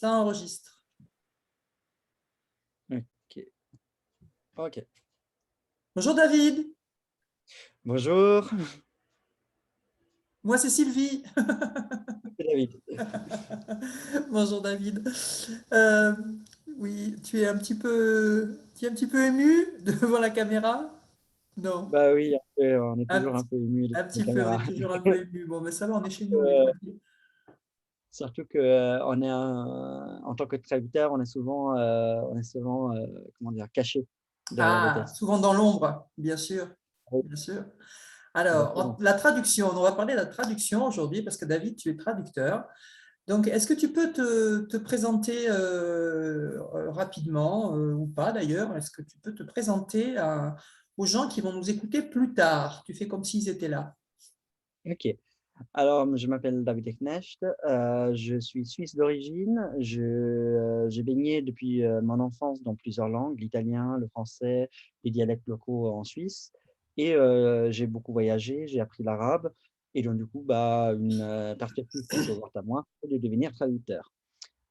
Ça enregistre. Ok. Ok. Bonjour David. Bonjour, Moi c'est Sylvie. c'est David. Bonjour David. Euh, oui, tu es un petit peu ému devant la caméra? Non. Bah oui, on est Un, toujours un peu ému de un la petit peu, on caméra. est toujours un peu ému. Bon, mais ça va, on est chez nous, on est Euh, tranquille. Surtout que on est en tant que traducteur, on est souvent comment dire, caché derrière le Ah, texte. souvent dans l'ombre, bien sûr, Oui, bien sûr. Alors, exactement. la traduction, on va parler de la traduction aujourd'hui parce que David, tu es traducteur. Donc, est-ce que tu peux te présenter rapidement ou pas d'ailleurs? Est-ce que tu peux te présenter aux gens qui vont nous écouter plus tard? Tu fais comme s'ils étaient là. Ok. Alors, je m'appelle David Eknecht, je suis suisse d'origine. J'ai baigné depuis mon enfance dans plusieurs langues, l'italien, le français, les dialectes locaux en Suisse. Et j'ai beaucoup voyagé, j'ai appris l'arabe. Et donc, du coup, bah, une perspective qui s'est ouverte à moi, c'est de devenir traducteur.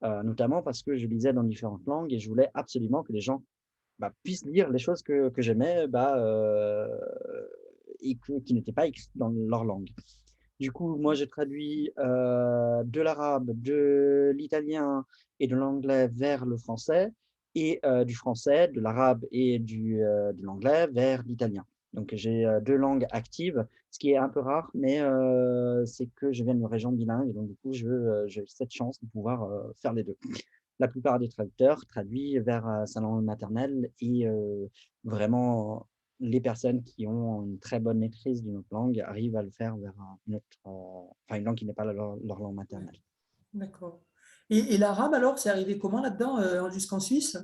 Notamment parce que je lisais dans différentes langues et je voulais absolument que les gens bah, puissent lire les choses que j'aimais bah, et qui n'étaient pas écrites dans leur langue. Du coup, moi, j'ai traduit de l'arabe, de l'italien et de l'anglais vers le français, et du français, de l'arabe et de l'anglais vers l'italien. Donc, j'ai deux langues actives, ce qui est un peu rare, mais c'est que je viens d'une région bilingue, et donc du coup, j'ai cette chance de pouvoir faire les deux. La plupart des traducteurs traduisent vers sa langue maternelle et vraiment les personnes qui ont une très bonne maîtrise d'une autre langue arrivent à le faire vers une langue qui n'est pas leur langue Ouais, maternelle. d'accord. Et l'arabe alors, c'est arrivé comment là-dedans jusqu'en Suisse?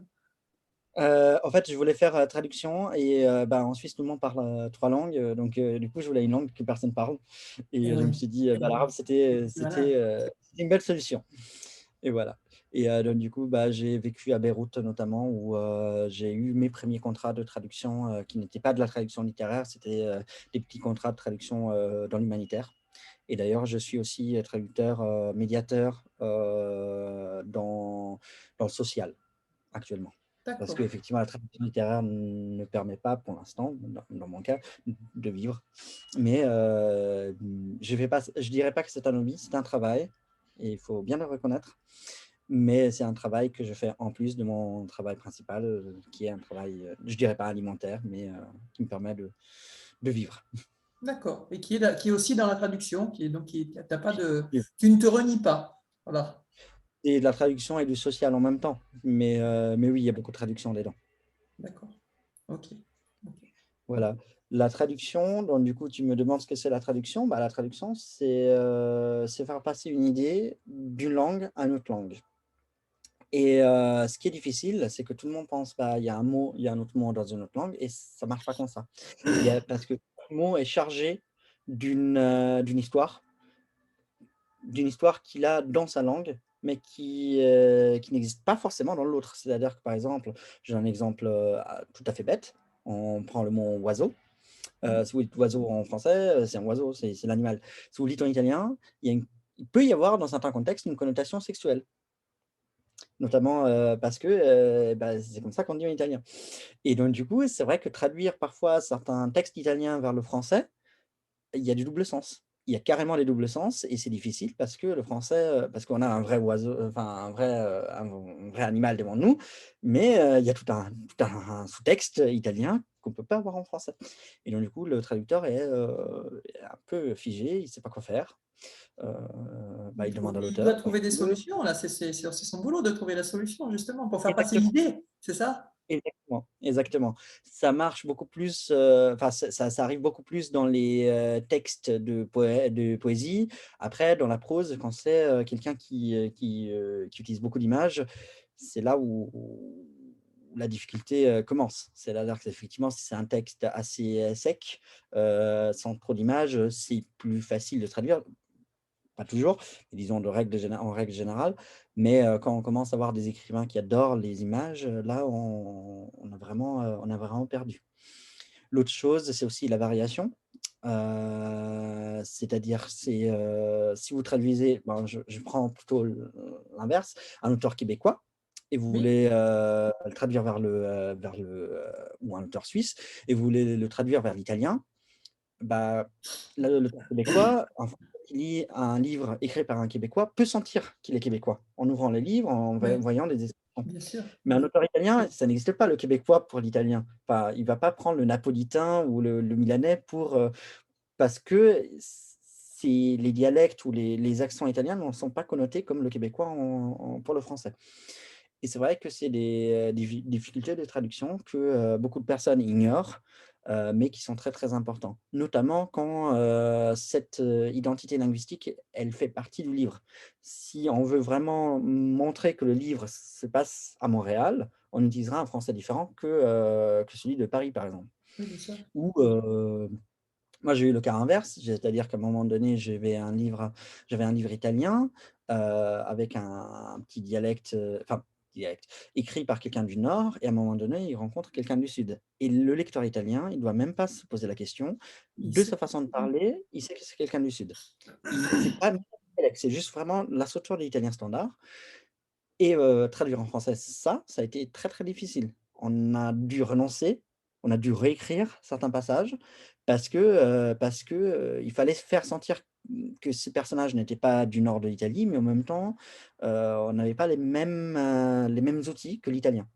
En fait, je voulais faire traduction et bah, en Suisse, tout le monde parle trois langues. Donc, du coup, je voulais une langue que personne parle. Eh Et je oui, me suis dit, bah, l'arabe, c'était voilà. c'était une belle solution. Et voilà. Et donc, du coup, bah, j'ai vécu à Beyrouth notamment, où j'ai eu mes premiers contrats de traduction qui n'étaient pas de la traduction littéraire, c'était des petits contrats de traduction dans l'humanitaire. Et d'ailleurs, je suis aussi traducteur, médiateur dans le social actuellement. Parce D'accord. qu'effectivement, la traduction littéraire ne permet pas, pour l'instant, dans mon cas, de vivre. Mais je dirais pas que c'est un hobby, c'est un travail, et il faut bien le reconnaître. Mais c'est un travail que je fais en plus de mon travail principal, qui est un travail, je dirais pas alimentaire, mais qui me permet de vivre. D'accord. Et qui est aussi dans la traduction, t'as pas tu ne te renies pas. Voilà. Et de la traduction et du social en même temps. Mais oui, il y a beaucoup de traduction dedans. D'accord. Ok. Ok. Voilà. La traduction, donc du coup, tu me demandes ce que c'est la traduction. Bah, la traduction, c'est faire passer une idée d'une langue à une autre langue. Et ce qui est difficile, c'est que tout le monde pense, bah, il y a un mot, il y a un autre mot dans une autre langue, et ça marche pas comme ça. Parce que chaque mot est chargé d'une histoire qu'il a dans sa langue, mais qui n'existe pas forcément dans l'autre. C'est-à-dire que, par exemple, j'ai un exemple tout à fait bête. On prend le mot oiseau. Si vous dites oiseau en français, c'est un oiseau, c'est l'animal. Si vous le dites en italien, il peut y avoir, dans certains contextes, une connotation sexuelle. Notamment parce que bah, c'est comme ça qu'on dit en italien. Et donc, du coup, c'est vrai que traduire parfois certains textes italiens vers le français, il y a du double sens. Il y a carrément des doubles sens et c'est difficile parce que le français, parce qu'on a un vrai oiseau, enfin un vrai animal devant nous, mais il y a tout un sous-texte italien qu'on ne peut pas avoir en français. Et donc, du coup, le traducteur est un peu figé, il ne sait pas quoi faire. Euh, bah, il demande à Il doit l'auteur. trouver des solutions, là. C'est son boulot de trouver la solution, justement, pour faire passer Exactement. l'idée. C'est ça? Exactement, exactement. Ça marche beaucoup plus, enfin ça arrive beaucoup plus dans les textes de poésie. Après, dans la prose, quand c'est quelqu'un qui utilise beaucoup d'images, c'est là où la difficulté commence. C'est-à-dire qu'effectivement, si c'est un texte assez sec, sans trop d'images, c'est plus facile de traduire. Pas toujours, mais disons en règle générale. Mais quand on commence à voir des écrivains qui adorent les images, là, on a vraiment perdu. L'autre chose, c'est aussi la variation. C'est-à-dire, si vous traduisez, ben, je prends plutôt l'inverse, un auteur québécois et vous Oui, voulez, le traduire ou un auteur suisse et vous voulez le traduire vers l'italien, bah, l'auteur québécois, en fait, qui lit un livre écrit par un Québécois peut sentir qu'il est québécois, en ouvrant les livres, en oui, voyant des expressions. bien sûr. Mais un auteur italien, ça n'existe pas le québécois pour l'italien. Enfin, il va pas prendre le napolitain ou le milanais parce que c'est les dialectes ou les accents italiens ne sont pas connotés comme le québécois pour le français. Et c'est vrai que c'est des difficultés de traduction que, beaucoup de personnes ignorent, mais qui sont très, très importants. Notamment quand, cette, identité linguistique, elle fait partie du livre. Si on veut vraiment montrer que le livre se passe à Montréal, on utilisera un français différent que celui de Paris, par exemple. Oui, bien sûr. Ou, moi, j'ai eu le cas inverse, c'est-à-dire qu'à un moment donné, j'avais un livre italien, avec un petit dialecte, enfin, dialecte, écrit par quelqu'un du nord et à un moment donné, il rencontre quelqu'un du sud et le lecteur italien, il doit même pas se poser la question. Il De sait. sa façon de parler, il sait que c'est quelqu'un du sud. C'est pas même pas le dialecte, c'est juste vraiment la structure de l'italien standard et traduire en français ça a été très, très difficile. On a dû renoncer, on a dû réécrire certains passages parce que, il fallait faire sentir, que ces personnages n'étaient pas du nord de l'Italie, mais en même temps, on n'avait pas les mêmes outils que l'italien.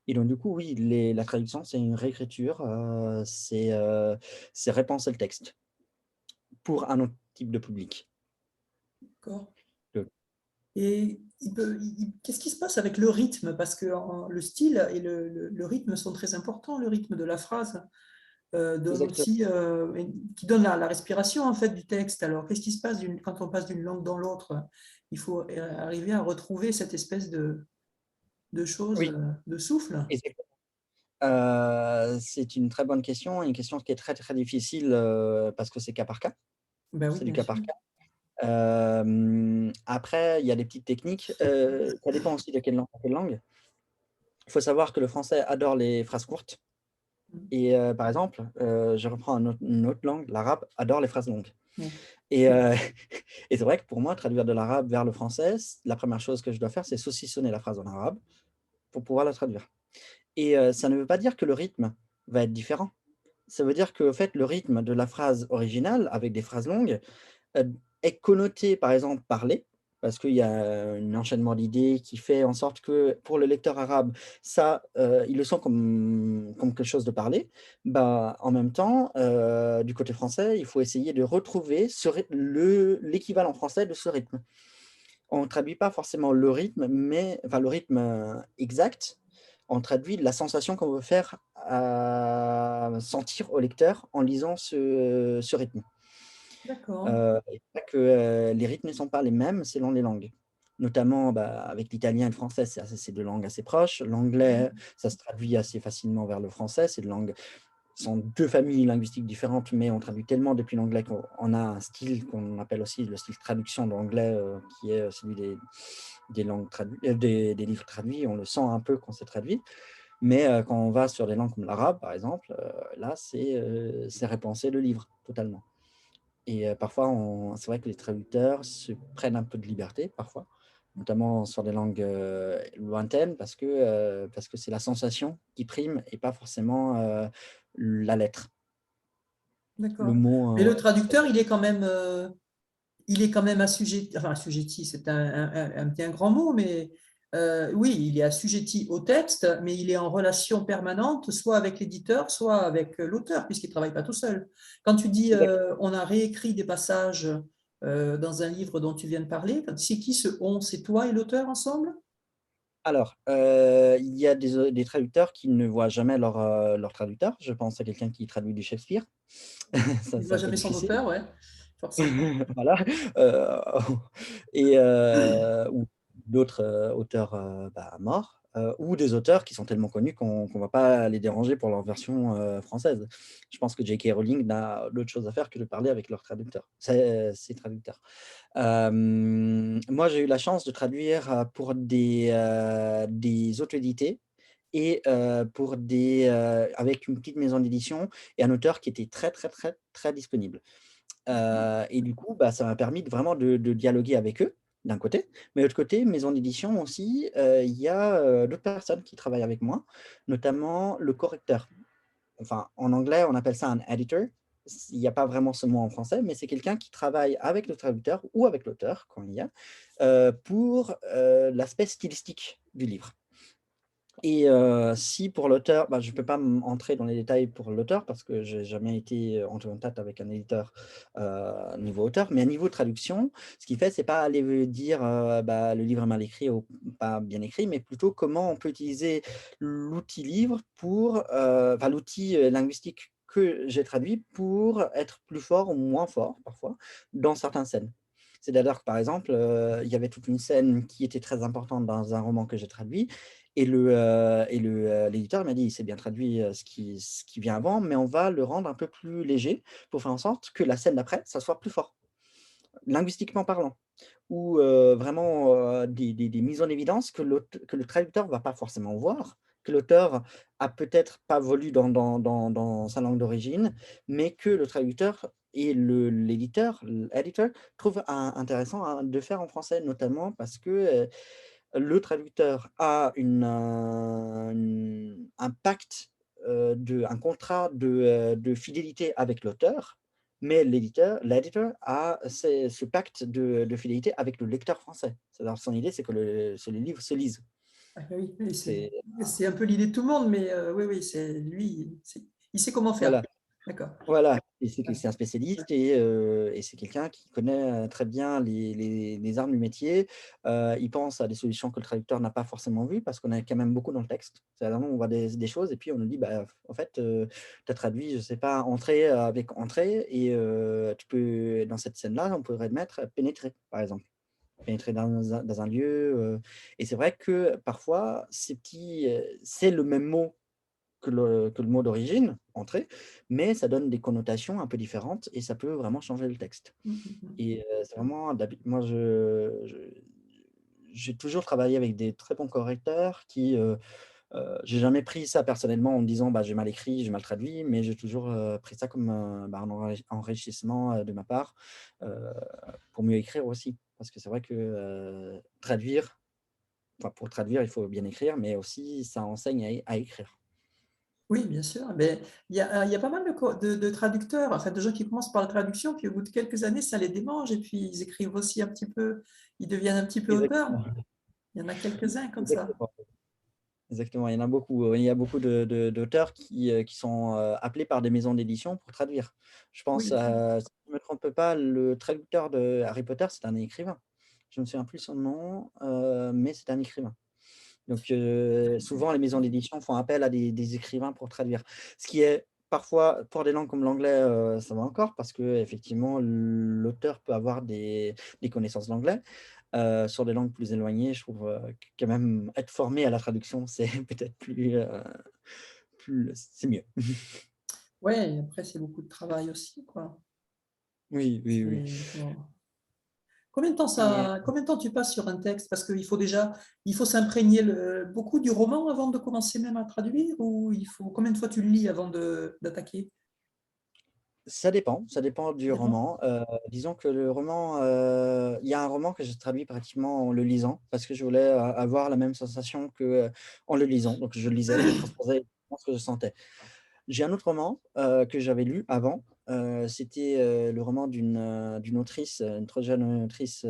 Et donc du coup, oui, la traduction, c'est une réécriture, c'est repenser le texte pour un autre type de public. D'accord. Le Et qu'est-ce qui se passe avec le rythme? Parce que le style et le rythme sont très importants. Le rythme de la phrase donne exactement. aussi, qui donne la respiration en fait du texte. Alors, qu'est-ce qui se passe quand on passe d'une langue dans l'autre? Il faut arriver à retrouver cette espèce de chose, Oui, de souffle. exactement. C'est une très bonne question, une question qui est très, très difficile, parce que c'est cas par cas. Ben oui, C'est du bien cas sûr. par cas. Après, il y a des petites techniques, ça dépend aussi de quelle langue à quelle langue. Il faut savoir que le français adore les phrases courtes et par exemple, je reprends une autre langue, l'arabe adore les phrases longues Ouais. et et c'est vrai que pour moi, traduire de l'arabe vers le français, la première chose que je dois faire, c'est saucissonner la phrase en arabe pour pouvoir la traduire et ça ne veut pas dire que le rythme va être différent. Ça veut dire qu'en fait, le rythme de la phrase originale avec des phrases longues, est connoté, par exemple, parler, parce qu'il y a un enchaînement d'idées qui fait en sorte que, pour le lecteur arabe, ça, il le sent comme quelque chose de parlé. Bah, en même temps, du côté français, il faut essayer de retrouver ce ryth le l'équivalent français de ce rythme. On ne traduit pas forcément le rythme, mais enfin le rythme, exact, on traduit la sensation qu'on veut faire sentir au lecteur en lisant ce rythme. D'accord. Et c'est vrai que, les rythmes ne sont pas les mêmes selon les langues. Notamment, bah, avec l'italien et le français, c'est 2 langues assez proches. L'anglais, ça se traduit assez facilement vers le français. C'est 2 langues sont 2 familles linguistiques différentes, mais on traduit tellement depuis l'anglais qu'on a un style qu'on appelle aussi le style traduction de l'anglais, qui est celui des langues traduites, des livres traduits. On le sent un peu quand c'est traduit. Mais, quand on va sur des langues comme l'arabe, par exemple, là, c'est repenser le livre totalement. Et parfois, c'est vrai que les traducteurs se prennent un peu de liberté, parfois, notamment sur des langues, lointaines parce que c'est la sensation qui prime et pas forcément, la lettre. Le D'accord. Mais mot, le traducteur, il est quand même assujetti, enfin assujetti, c'est un grand mot, mais oui, il est assujetti au texte, mais il est en relation permanente, soit avec l'éditeur, soit avec l'auteur, puisqu'il ne travaille pas tout seul. Quand tu dis exact on a réécrit des passages dans un livre dont tu viens de parler, c'est qui ce on? C'est toi et l'auteur ensemble? alors, il y a des traducteurs qui ne voient jamais leur traducteur. Je pense à quelqu'un qui traduit du Shakespeare. Ça, Il ne c'est voit un peu jamais son difficile. auteur, ouais, forcément. Voilà, et ou d'autres, auteurs, bah, morts, ou des auteurs qui sont tellement connus qu'on va pas les déranger pour leur version, française. Je pense que J.K. Rowling n'a d'autre chose à faire que de parler avec leurs traducteurs, ses traducteurs. Moi, j'ai eu la chance de traduire, pour des auto-édités et avec une petite maison d'édition et un auteur qui était très, très, très, très disponible. Et du coup, bah, ça m'a permis vraiment de dialoguer avec eux, d'un côté, mais de l'autre côté, maison d'édition aussi, il y a, d'autres personnes qui travaillent avec moi, notamment le correcteur. Enfin, en anglais, on appelle ça un editor. Il n'y a pas vraiment ce mot en français, mais c'est quelqu'un qui travaille avec le traducteur ou avec l'auteur, quand il y a, pour, l'aspect stylistique du livre. Et si pour l'auteur, bah, je ne peux pas entrer dans les détails pour l'auteur parce que je n'ai jamais été en contact avec un éditeur niveau auteur, mais à niveau traduction, ce qu'il fait, c'est pas aller dire bah, le livre est mal écrit ou pas bien écrit, mais plutôt comment on peut utiliser l'outil livre pour, enfin l'outil linguistique que j'ai traduit pour être plus fort ou moins fort parfois dans certaines scènes. C'est-à-dire que par exemple, il y avait toute une scène qui était très importante dans un roman que j'ai traduit et l'éditeur m'a dit: «C'est bien traduit, ce qui vient avant, mais on va le rendre un peu plus léger pour faire en sorte que la scène d'après, ça soit plus fort, linguistiquement parlant». Ou vraiment, des mises en évidence que le traducteur va pas forcément voir, que l'auteur a peut-être pas voulu dans sa langue d'origine, mais que le traducteur et l'éditeur, l'editor, trouve intéressant de faire en français, notamment parce que, le traducteur a un pacte, un contrat de fidélité avec l'auteur, mais l'editor a ce pacte de fidélité avec le lecteur français. C'est-à-dire son idée, c'est que le livre se lise. Ah oui, oui, C'est c'est un peu l'idée de tout le monde, mais oui, oui, c'est lui, il sait comment faire. voilà. D'accord. Voilà, et c'est un Ouais. spécialiste et c'est quelqu'un qui connaît, très bien les armes du métier. Il pense à des solutions que le traducteur n'a pas forcément vues parce qu'on est quand même beaucoup dans le texte. C'est vraiment on voit des choses et puis on nous dit: «Bah, en fait, tu as traduit, je sais pas, entrée, avec entrée et tu peux dans cette scène-là, on pourrait mettre pénétrer», par exemple. Pénétrer dans un lieu, et c'est vrai que parfois ces petits, c'est le même mot que le mot d'origine, entrée, mais ça donne des connotations un peu différentes et ça peut vraiment changer le texte. Mhm, mhm. Et c'est vraiment moi j'ai toujours travaillé avec des très bons correcteurs qui, j'ai jamais pris ça personnellement en me disant: «Bah, j'ai mal écrit, j'ai mal traduit», mais j'ai toujours, pris ça comme, bah, un enrichissement, de ma part, heu, pour mieux écrire aussi. Parce que c'est vrai que, traduire, enfin pour traduire, il faut bien écrire, mais aussi ça enseigne à écrire. Oui, bien sûr. Mais il y a pas mal de traducteurs, enfin de gens qui commencent par la traduction, puis au bout de quelques années, ça les démange, et puis ils écrivent aussi un petit peu, ils deviennent un petit peu auteurs. Exactement, Il y en a quelques-uns comme ça. exactement. Exactement, il y en a beaucoup, il y a beaucoup d'auteurs qui sont, appelés par des maisons d'édition pour traduire. Je pense, Oui. si je ne me trompe pas, le traducteur de Harry Potter, c'est un écrivain. Je ne me souviens plus son nom, mais c'est un écrivain. Donc, souvent les maisons d'édition font appel à des écrivains pour traduire. Ce qui est parfois, pour des langues comme l'anglais, ça va encore parce qu'effectivement l'auteur peut avoir des connaissances d'anglais. Sur des langues plus éloignées, je trouve, que quand même être formé à la traduction, c'est peut-être plus c'est mieux. Ouais, et après, c'est beaucoup de travail aussi, quoi. Oui, oui, oui. Bon. Et Combien de temps tu passes sur un texte? Parce qu'il faut déjà, il faut s'imprégner beaucoup du roman avant de commencer même à traduire, ou combien de fois tu le lis avant d'attaquer? ça dépend du Ça dépend. roman. Disons que le roman, il y a un roman que j'ai traduit pratiquement en le lisant parce que je voulais, avoir la même sensation que, en le lisant. Donc je lisais, je transposais ce que je sentais. J'ai un autre roman, que j'avais lu avant, c'était, le roman d'une autrice, une très jeune autrice,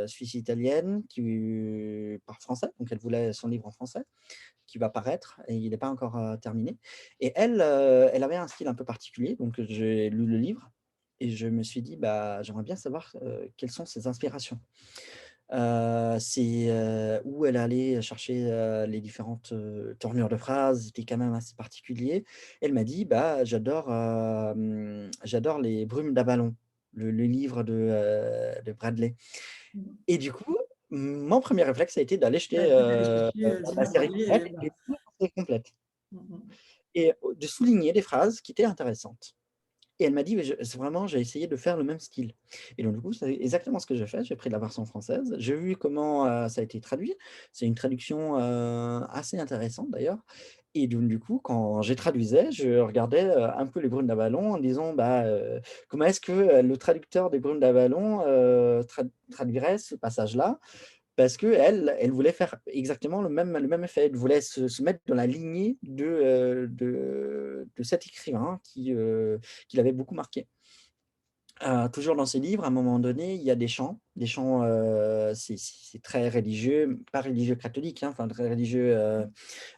suisse-italienne qui parle français, donc elle voulait son livre en français, qui va paraître et il n'est pas encore, terminé et elle, elle avait un style un peu particulier, donc j'ai lu le livre et je me suis dit: «Bah, j'aimerais bien savoir, quelles sont ses inspirations». Où elle allait chercher, les différentes, tournures de phrases, c'était quand même assez particulier. Elle m'a dit: «Bah, j'adore Les Brumes d'Avalon», le livre de Bradley et du coup, mon premier réflexe a été d'aller jeter, Ouais, d'aller chercher la Zéna série Bradley complète et voilà. et tout la série complète Mhm. et de souligner des phrases qui étaient intéressantes Et elle m'a dit: «Mais c'est vraiment, j'ai essayé de faire le même style». Et donc du coup, c'est exactement ce que j'ai fait. J'ai pris la version française, j'ai vu comment, ça a été traduit. C'est une traduction, assez intéressante d'ailleurs. Et donc du coup, quand j'ai traduisais, je regardais, un peu les Brumes d'Avalon en disant: «Bah, comment est-ce que, le traducteur des Brumes d'Avalon, traduirait ce passage-là?» Parce qu'elle voulait faire exactement le même effet. Elle voulait se mettre dans la lignée de cet écrivain qui l'avait beaucoup marqué. Toujours dans ses livres, à un moment donné, il y a des chants, c'est très religieux, pas religieux catholique, hein, enfin très religieux,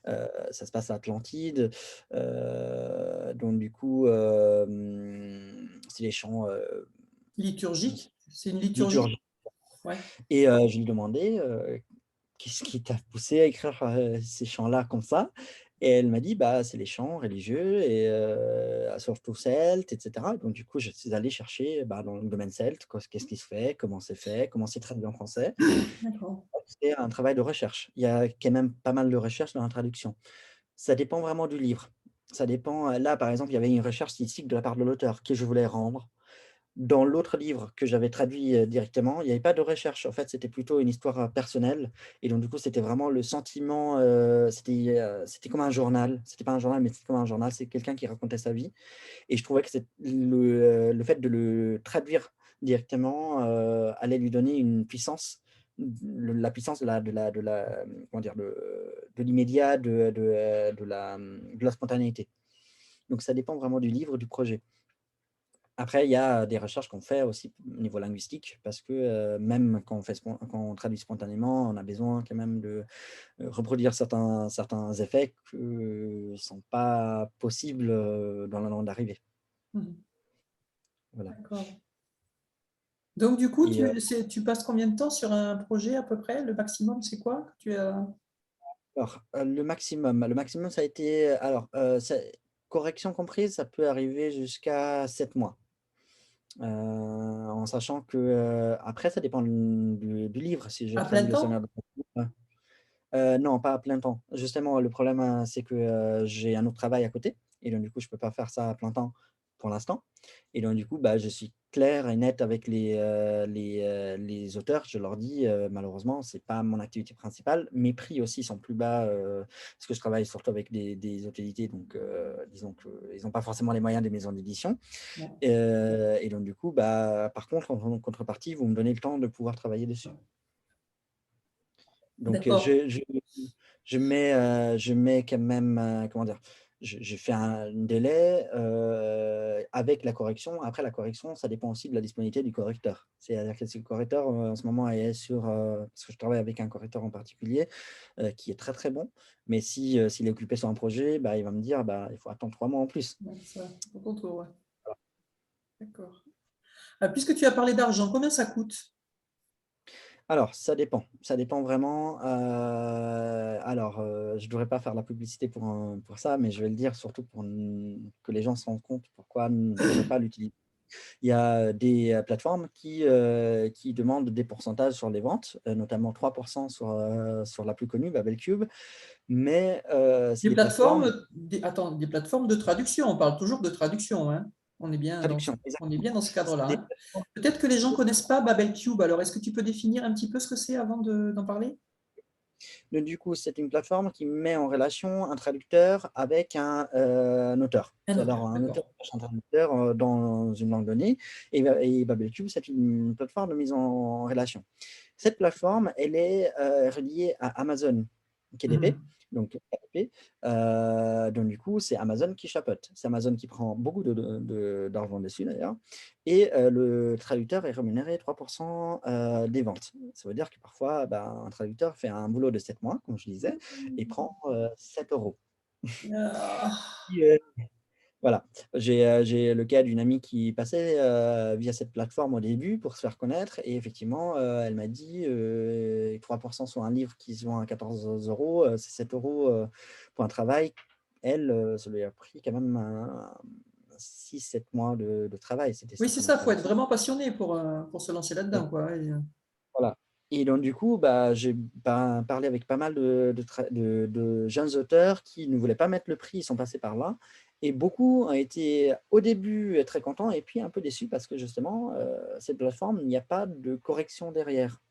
ça se passe à Atlantide, donc du coup, c'est des chants, Liturgique? C'est une liturgie? liturgiques. Ouais. Et je lui demandais, «Qu'est-ce qui t'a poussé à écrire, ces chants-là comme ça?» Et elle m'a dit: «Bah, c'est les chants religieux et surtout celtes et cetera». Donc du coup, je suis allé chercher, bah, dans le domaine celte, qu'est-ce qui se fait, comment c'est traduit en français. D'accord. C'est un travail de recherche. Il y a quand même pas mal de recherche dans la traduction. Ça dépend vraiment du livre. Ça dépend, là, par exemple, il y avait une recherche stylistique de la part de l'auteur que je voulais rendre. Dans l'autre livre que j'avais traduit, directement, il n'y avait pas de recherche. En fait, c'était plutôt une histoire, personnelle. Et donc du coup, c'était vraiment le sentiment, c'était comme un journal. C'était pas un journal, mais c'était comme un journal. C'est quelqu'un qui racontait sa vie et je trouvais que le fait de le traduire directement, allait lui donner une puissance, la puissance comment dire? De l'immédiat, de la spontanéité. Donc ça dépend vraiment du livre, du projet. Après, il y a des recherches qu'on fait aussi au niveau linguistique parce que, même quand on traduit spontanément, on a besoin quand même de, reproduire certains effets qui ne sont pas possibles, dans la langue d'arrivée. Mmh. Voilà. D'accord. Donc du coup, Et tu passes combien de temps sur un projet à peu près? Le maximum, c'est quoi que tu as? alors, le maximum ça a été, alors, c'est correction comprise, ça peut arriver jusqu'à 7 mois. En sachant que, après ça dépend du livre. Si je À plein traduis Le Seigneur temps? des Anneaux. Non, pas à plein temps. Justement, le problème, c'est que, j'ai un autre travail à côté et donc du coup, je peux pas faire ça à plein temps pour l'instant et donc du coup, bah, je suis clair et net avec les auteurs. Je leur dis, «Malheureusement, c'est pas mon activité principale». Mes prix aussi sont plus bas, parce que je travaille surtout avec des autorités donc disons qu'ils ont pas forcément les moyens des maisons d'édition, Ouais. et donc du coup, bah, par contre, en contrepartie, vous me donnez le temps de pouvoir travailler dessus. Donc, D'accord. je mets quand même, comment dire? Je fais un délai, avec la correction. Après la correction, ça dépend aussi de la disponibilité du correcteur. C'est-à-dire que si le correcteur, en ce moment est sur, parce que je travaille avec un correcteur en particulier, qui est très, très bon, mais si, s'il est occupé sur un projet, bah, il va me dire: «Bah, il faut attendre 3 mois en plus». Ouais, ça, pour ton tour, ouais. Voilà. D'accord. Puisque tu as parlé d'argent, combien ça coûte? Alors, ça dépend vraiment, alors, je devrais pas faire la publicité pour ça, mais je vais le dire surtout pour que les gens se rendent compte pourquoi ne devraient pas l'utiliser. Il y a des, plateformes qui demandent des pourcentages sur les ventes, notamment 3 sur la plus connue, Babelcube, mais c'est Des des plateformes plateformes, des plateformes de traduction, on parle toujours de traduction, hein? traduction, On est bien exactement. dans ce C'est cadre-là, des hein? plateformes Peut-être que les gens ne connaissent pas Babelcube, alors est-ce que tu peux définir un petit peu ce que c'est avant d'en parler? donc du coup, c'est une plateforme qui met en relation un traducteur avec un auteur. Un Alors auteur, un auteur d'accord. cherche un traducteur, dans une langue donnée et Babelcube, c'est une plateforme de mise en relation. Cette plateforme, elle est, reliée à Amazon KDP, Mmh. donc KDP, donc du coup, c'est Amazon qui chapeaute. C'est Amazon qui prend beaucoup d'argent dessus d'ailleurs et le traducteur est rémunéré 3 des ventes. Ça veut dire que parfois, bah, un traducteur fait un boulot de 7 mois, comme je disais et prend, 7 €. Ah! Voilà, j'ai le cas d'une amie qui passait, via cette plateforme au début pour se faire connaître et effectivement, elle m'a dit, 3 sur un livre qui se vend à 14 €, c'est 7 € pour un travail. Elle, ça lui a pris quand même un 6-7 mois de travail. C'était Oui, ça c'est son ça, il faut être introduction. vraiment passionné pour se lancer Et là-dedans, quoi, ouais, voilà. Et donc, du coup, j'ai parlé avec pas mal de jeunes auteurs qui ne voulaient pas mettre le prix, ils sont passés par là. Et beaucoup ont été au début très contents et puis un peu déçus parce que justement, cette plateforme, il n'y a pas de correction derrière.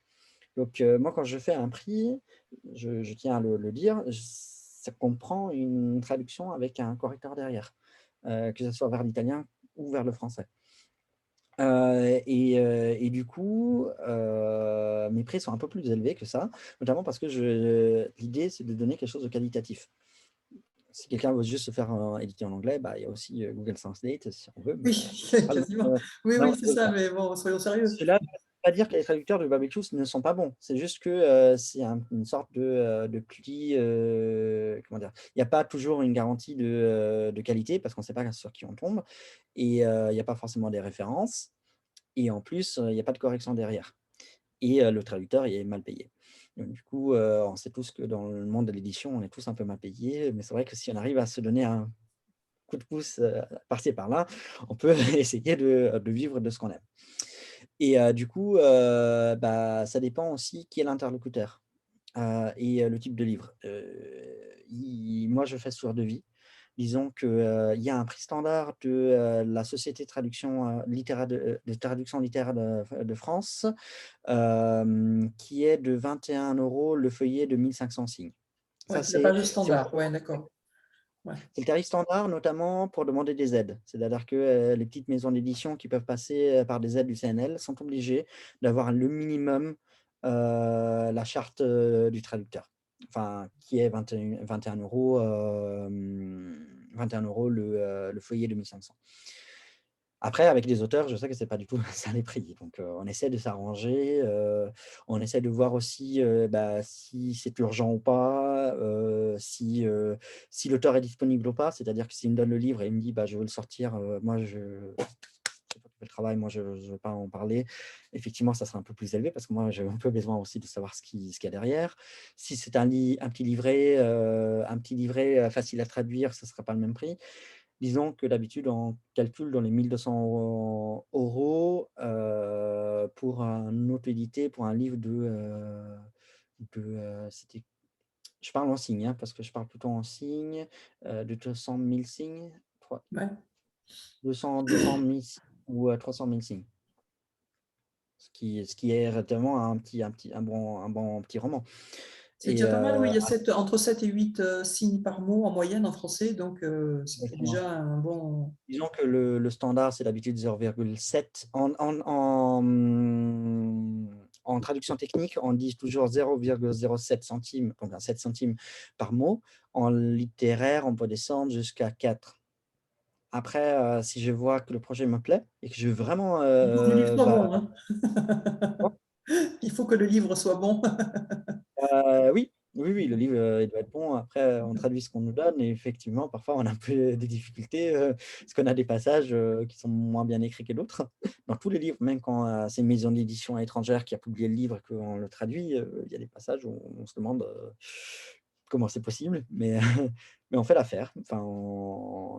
Donc, moi, quand je fais un prix, je tiens à le dire, ça comprend une traduction avec un correcteur derrière, que ce soit vers l'italien ou vers le français. Et du coup, mes prix sont un peu plus élevés que ça, notamment parce que l'idée, c'est de donner quelque chose de qualitatif. Si quelqu'un veut juste se faire éditer en anglais, il y a aussi Google Translate, si on veut, mais Oui, c'est pas quasiment. Oui, là où oui, on c'est veut le ça, faire. mais bon, soyons sérieux. Cela ne veut pas dire que les traducteurs de Babelous ne sont pas bons. C'est juste que c'est une sorte de pli. Comment dire? Il n'y a pas toujours une garantie de qualité parce qu'on ne sait pas sur qui on tombe. Et il n'y a pas forcément des références. Et en plus, il n'y a pas de correction derrière. Et le traducteur il est mal payé. Donc, du coup, on sait tous que dans le monde de l'édition, on est tous un peu mal payés. Mais c'est vrai que si on arrive à se donner un coup de pouce par-ci et par-là, on peut essayer de vivre de ce qu'on aime. Et du coup, ça dépend aussi qui est l'interlocuteur, et le type de livre. Moi, je fais sur devis. Disons qu'il y a un prix standard de la Société de traduction, littéraire de traduction littéraire de France, qui est de 21 € le feuillet de 1500 signes. Oui, Ça, la c'est page on standard, peut ouais, d'accord. Ouais. c'est le tarif standard, notamment pour demander des aides. C'est-à-dire que les petites maisons d'édition qui peuvent passer par des aides du CNL sont obligées d'avoir le minimum, la charte du traducteur. Enfin, qui est 21 €, 21 € le feuillet de 1500. Après, avec les auteurs, je sais que c'est pas du tout ça les prix. Donc, on essaie de s'arranger, on essaie de voir aussi, si c'est urgent ou pas, si l'auteur est disponible ou pas. C'est-à-dire que s'il me donne le livre et il me dit: «Je veux le sortir, moi je j'ai pas fait le travail, moi je veux pas en parler». Effectivement, ça sera un peu plus élevé parce que moi j'ai un peu besoin aussi de savoir ce qu'il y a derrière. Si c'est un petit livret, facile à traduire, ça sera pas le même prix. Disons que d'habitude, on calcule dans les 1 200 € pour un auto-édité, pour un livre c'était je parle en signes, hein, parce que je parle plutôt en signes, de 200 000 signes, trois Ouais. 200 000 signes ou 300 000 signes. Ce qui est réellement un bon petit roman. C'est Et déjà pas mal, oui, il y a entre 7 et 8 signes par mot en moyenne en français, donc c'est exactement. déjà un bon. Disons que le standard, c'est d'habitude 0,7. En traduction technique, on dit toujours 0,07 centimes, donc 7 centimes par mot. En littéraire, on peut descendre jusqu'à 4. Après, si je vois que le projet me plaît et que je veux vraiment, Il faut que le livre soit bon, hein. Il faut que le livre soit bon. Oui, oui, oui, le livre, il doit être bon. Après, on traduit ce qu'on nous donne et effectivement, parfois, on a un peu des difficultés, parce qu'on a des passages, qui sont moins bien écrits que d'autres. Dans tous les livres, même quand, c'est une maison d'édition étrangère qui a publié le livre et qu'on le traduit, il y a des passages où on se demande, comment c'est possible, mais mais on fait l'affaire. Enfin,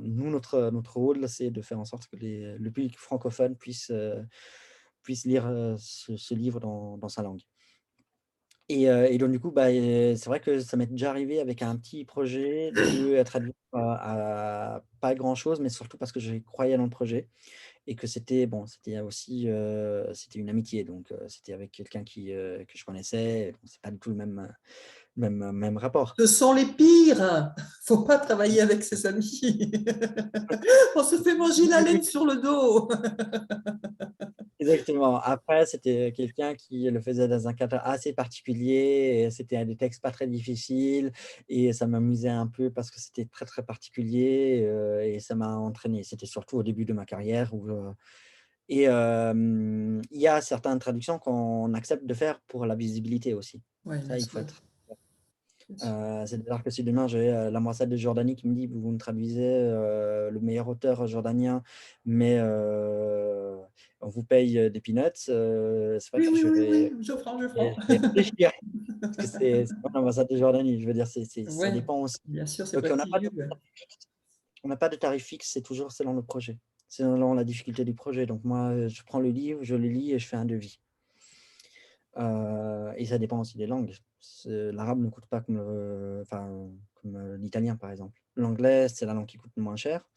nous, notre rôle, c'est de faire en sorte que le public francophone puisse lire, ce livre dans sa langue. Et donc du coup, c'est vrai que ça m'est déjà arrivé avec un petit projet de traduire à pas grand-chose, mais surtout parce que je croyais dans le projet et que c'était aussi, c'était une amitié donc c'était avec quelqu'un que je connaissais, donc c'est pas du tout le même rapport. Ce sont les pires. Faut pas travailler avec ses amis. On se fait manger la laine sur le dos. Exactement. Après, c'était quelqu'un qui le faisait dans un cadre assez particulier et c'était des textes pas très difficiles et ça m'amusait un peu parce que c'était très, très particulier, et ça m'a entraîné. C'était surtout au début de ma carrière où, il y a certaines traductions qu'on accepte de faire pour la visibilité aussi. Oui, bien Ça, il faut sûr. être Bien sûr. c'est-à-dire que si demain j'ai, l'ambassade de Jordanie qui me dit: «Vous me traduisez, le meilleur auteur jordanien, mais on vous paye, des peanuts», c'est vrai Oui, que oui, je oui, vais oui, je prends, je je prends. vais réfléchir parce que c'est pas l'ambassade de Jordanie. Je veux dire, ça Ouais, dépend aussi. bien sûr, c'est Donc prestigieux. Ouais. on n'a pas de tarif fixe, c'est toujours selon le projet, selon la difficulté du projet. Donc moi, je prends le livre, je le lis et je fais un devis. Et ça dépend aussi des langues. L'arabe ne coûte pas comme l'italien, par exemple. L'anglais, c'est la langue qui coûte le moins cher,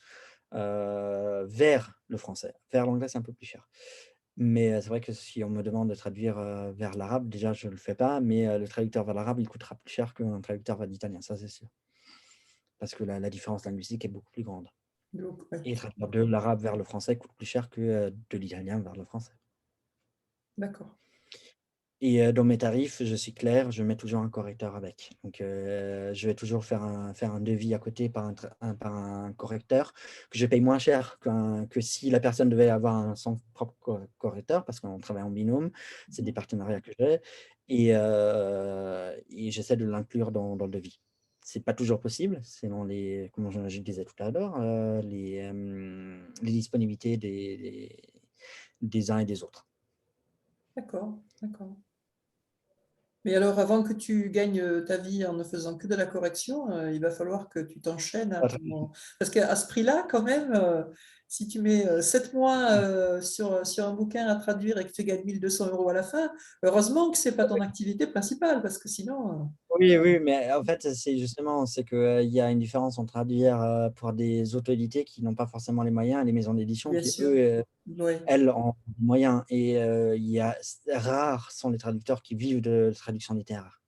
vers le français. Vers l'anglais, c'est un peu plus cher. Mais c'est vrai que si on me demande de traduire, vers l'arabe, déjà je ne le fais pas, mais le traducteur vers l'arabe, il coûtera plus cher qu'un traducteur vers l'italien, ça c'est sûr. Parce que la différence linguistique est beaucoup plus grande. Donc, ouais, Et traduire de l'arabe vers le français coûte plus cher que, de l'italien vers le français. d'accord. Et dans mes tarifs, je suis clair, je mets toujours un correcteur avec. Donc je vais toujours faire un devis à côté par un correcteur que je paye moins cher que si la personne devait avoir son propre correcteur, parce qu'on travaille en binôme, c'est des partenariats que j'ai et j'essaie de l'inclure dans le devis. C'est pas toujours possible, selon comme je disais tout à l'heure, les disponibilités des uns et des autres. D'accord, d'accord. Mais alors, avant que tu gagnes ta vie en ne faisant que de la correction, il va falloir que tu t'enchaînes à Parce qu'à ce prix-là, quand même, si tu mets 7 mois sur un bouquin à traduire et que tu gagnes 1 200 € à la fin, heureusement que c'est pas ton activité principale, parce que sinon, Oui, oui, mais en fait, c'est justement, c'est que, il y a une différence entre traduire, pour des autorités qui n'ont pas forcément les moyens et les maisons d'édition bien qui, sûr, eux, oui, elles, ont des moyens et il y a rares sont les traducteurs qui vivent de traduction littéraire.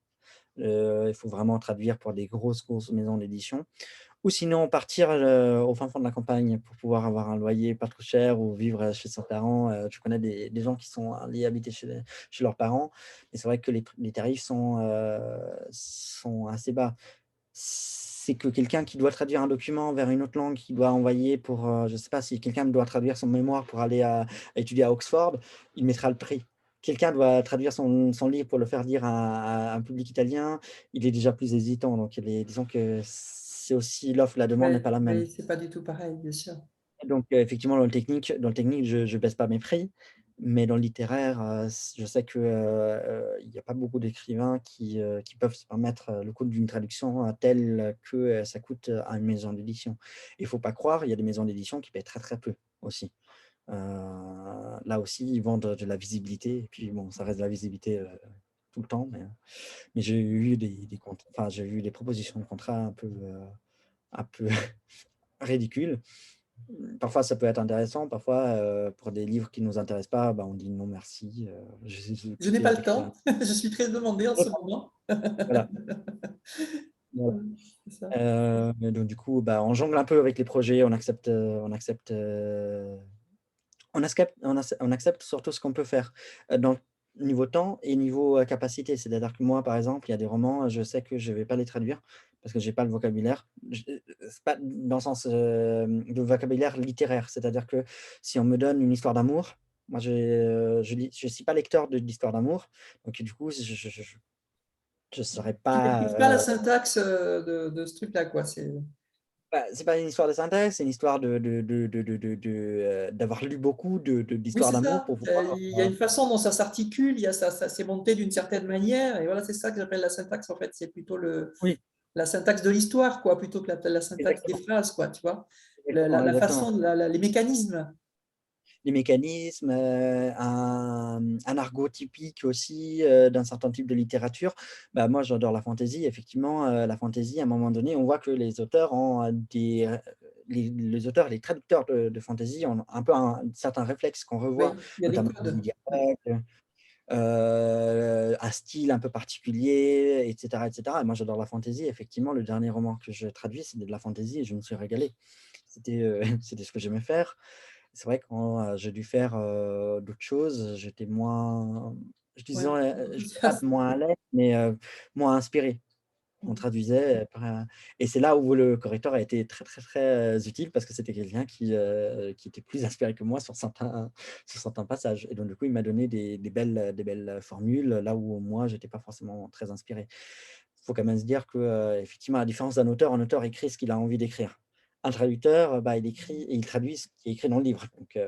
Il faut vraiment traduire pour des grosses maisons d'édition ou sinon partir, au fin fond de la campagne pour pouvoir avoir un loyer pas trop cher ou vivre, chez ses parents. Je connais des gens qui sont allés habiter chez leurs parents et c'est vrai que les tarifs sont assez bas. C'est que quelqu'un qui doit traduire un document vers une autre langue, qui doit envoyer pour, je sais pas, si quelqu'un doit traduire son mémoire pour aller à étudier à Oxford, il mettra le prix. Quelqu'un doit traduire son livre pour le faire lire à un public italien, il est déjà plus hésitant. Donc disons que c'est aussi l'offre, la demande n'est pas la même. oui, c'est pas du tout pareil, bien sûr. Donc effectivement, dans le technique, je baisse pas mes prix, mais dans le littéraire, je sais que, il y a pas beaucoup d'écrivains qui peuvent se permettre, le coût d'une traduction, tel que, ça coûte, à une maison d'édition. Il faut pas croire, il y a des maisons d'édition qui paient très, très peu aussi. Heu, Là aussi, ils vendent de la visibilité et puis bon, ça reste de la visibilité, tout le temps, mais j'ai eu j'ai eu des propositions de contrats un peu ridicules. Parfois, ça peut être intéressant, parfois, pour des livres qui ne nous intéressent pas, bah, on dit: «Non merci, je suis Je n'ai occupé pas à le écrire». temps, je suis très demandée en ce moment. Voilà, voilà. C'est ça. Et donc du coup, bah, on jongle un peu avec les projets, on accepte surtout ce qu'on peut faire, dans niveau temps et niveau, capacité. C'est-à-dire que moi, par exemple, il y a des romans, je sais que je ne vais pas les traduire parce que j'ai pas le vocabulaire. C'est pas dans le sens, de vocabulaire littéraire. C'est-à-dire que si on me donne une histoire d'amour, moi je suis pas lecteur d'histoires d'amour, donc du coup, je saurais Tu pas, maîtrises pas la syntaxe de ce truc-là, quoi. bah, c'est pas une histoire de syntaxe, c'est une histoire d'avoir lu beaucoup Oui, d'histoires c'est d'amour ça. pour pouvoir, Il y a une façon dont ça s'articule, il y a ça s'est monté d'une certaine manière, et voilà, c'est ça que j'appelle la syntaxe, en fait. C'est plutôt oui, la syntaxe de l'histoire, quoi, plutôt que la syntaxe des exactement, phrases, quoi, tu vois. exactement, La exactement. façon, les mécanismes. Les mécanismes, un argot typique aussi, d'un certain type de littérature. Bah, moi, j'adore la fantaisie. Effectivement, la fantaisie, à un moment donné, on voit que les auteurs ont, les auteurs, les traducteurs de fantaisie ont un peu un certain réflexe qu'on Oui, revoit, il y a des notamment des codes. Oui. dialogues, un style un peu particulier et cetera et cetera. Et moi, j'adore la fantaisie. Effectivement, le dernier roman que je traduis, c'était de la fantaisie et je me suis régalé. C'était, c'était ce que j'aimais faire. C'est vrai que quand, j'ai dû faire, d'autres choses, j'étais moins Ouais, je dirais pas enthousiaste. moins à l'aise, mais, moins inspiré. On traduisait, et c'est là où le correcteur a été très, très, très, utile parce que c'était quelqu'un qui était plus inspiré que moi sur certains passages et donc du coup, il m'a donné des belles formules, là où moi, j'étais pas forcément très inspiré. Il faut quand même se dire que, effectivement, à la différence d'un auteur, un auteur écrit ce qu'il a envie d'écrire. Un traducteur, bah, il écrit et il traduit ce qui est écrit dans le livre. Donc,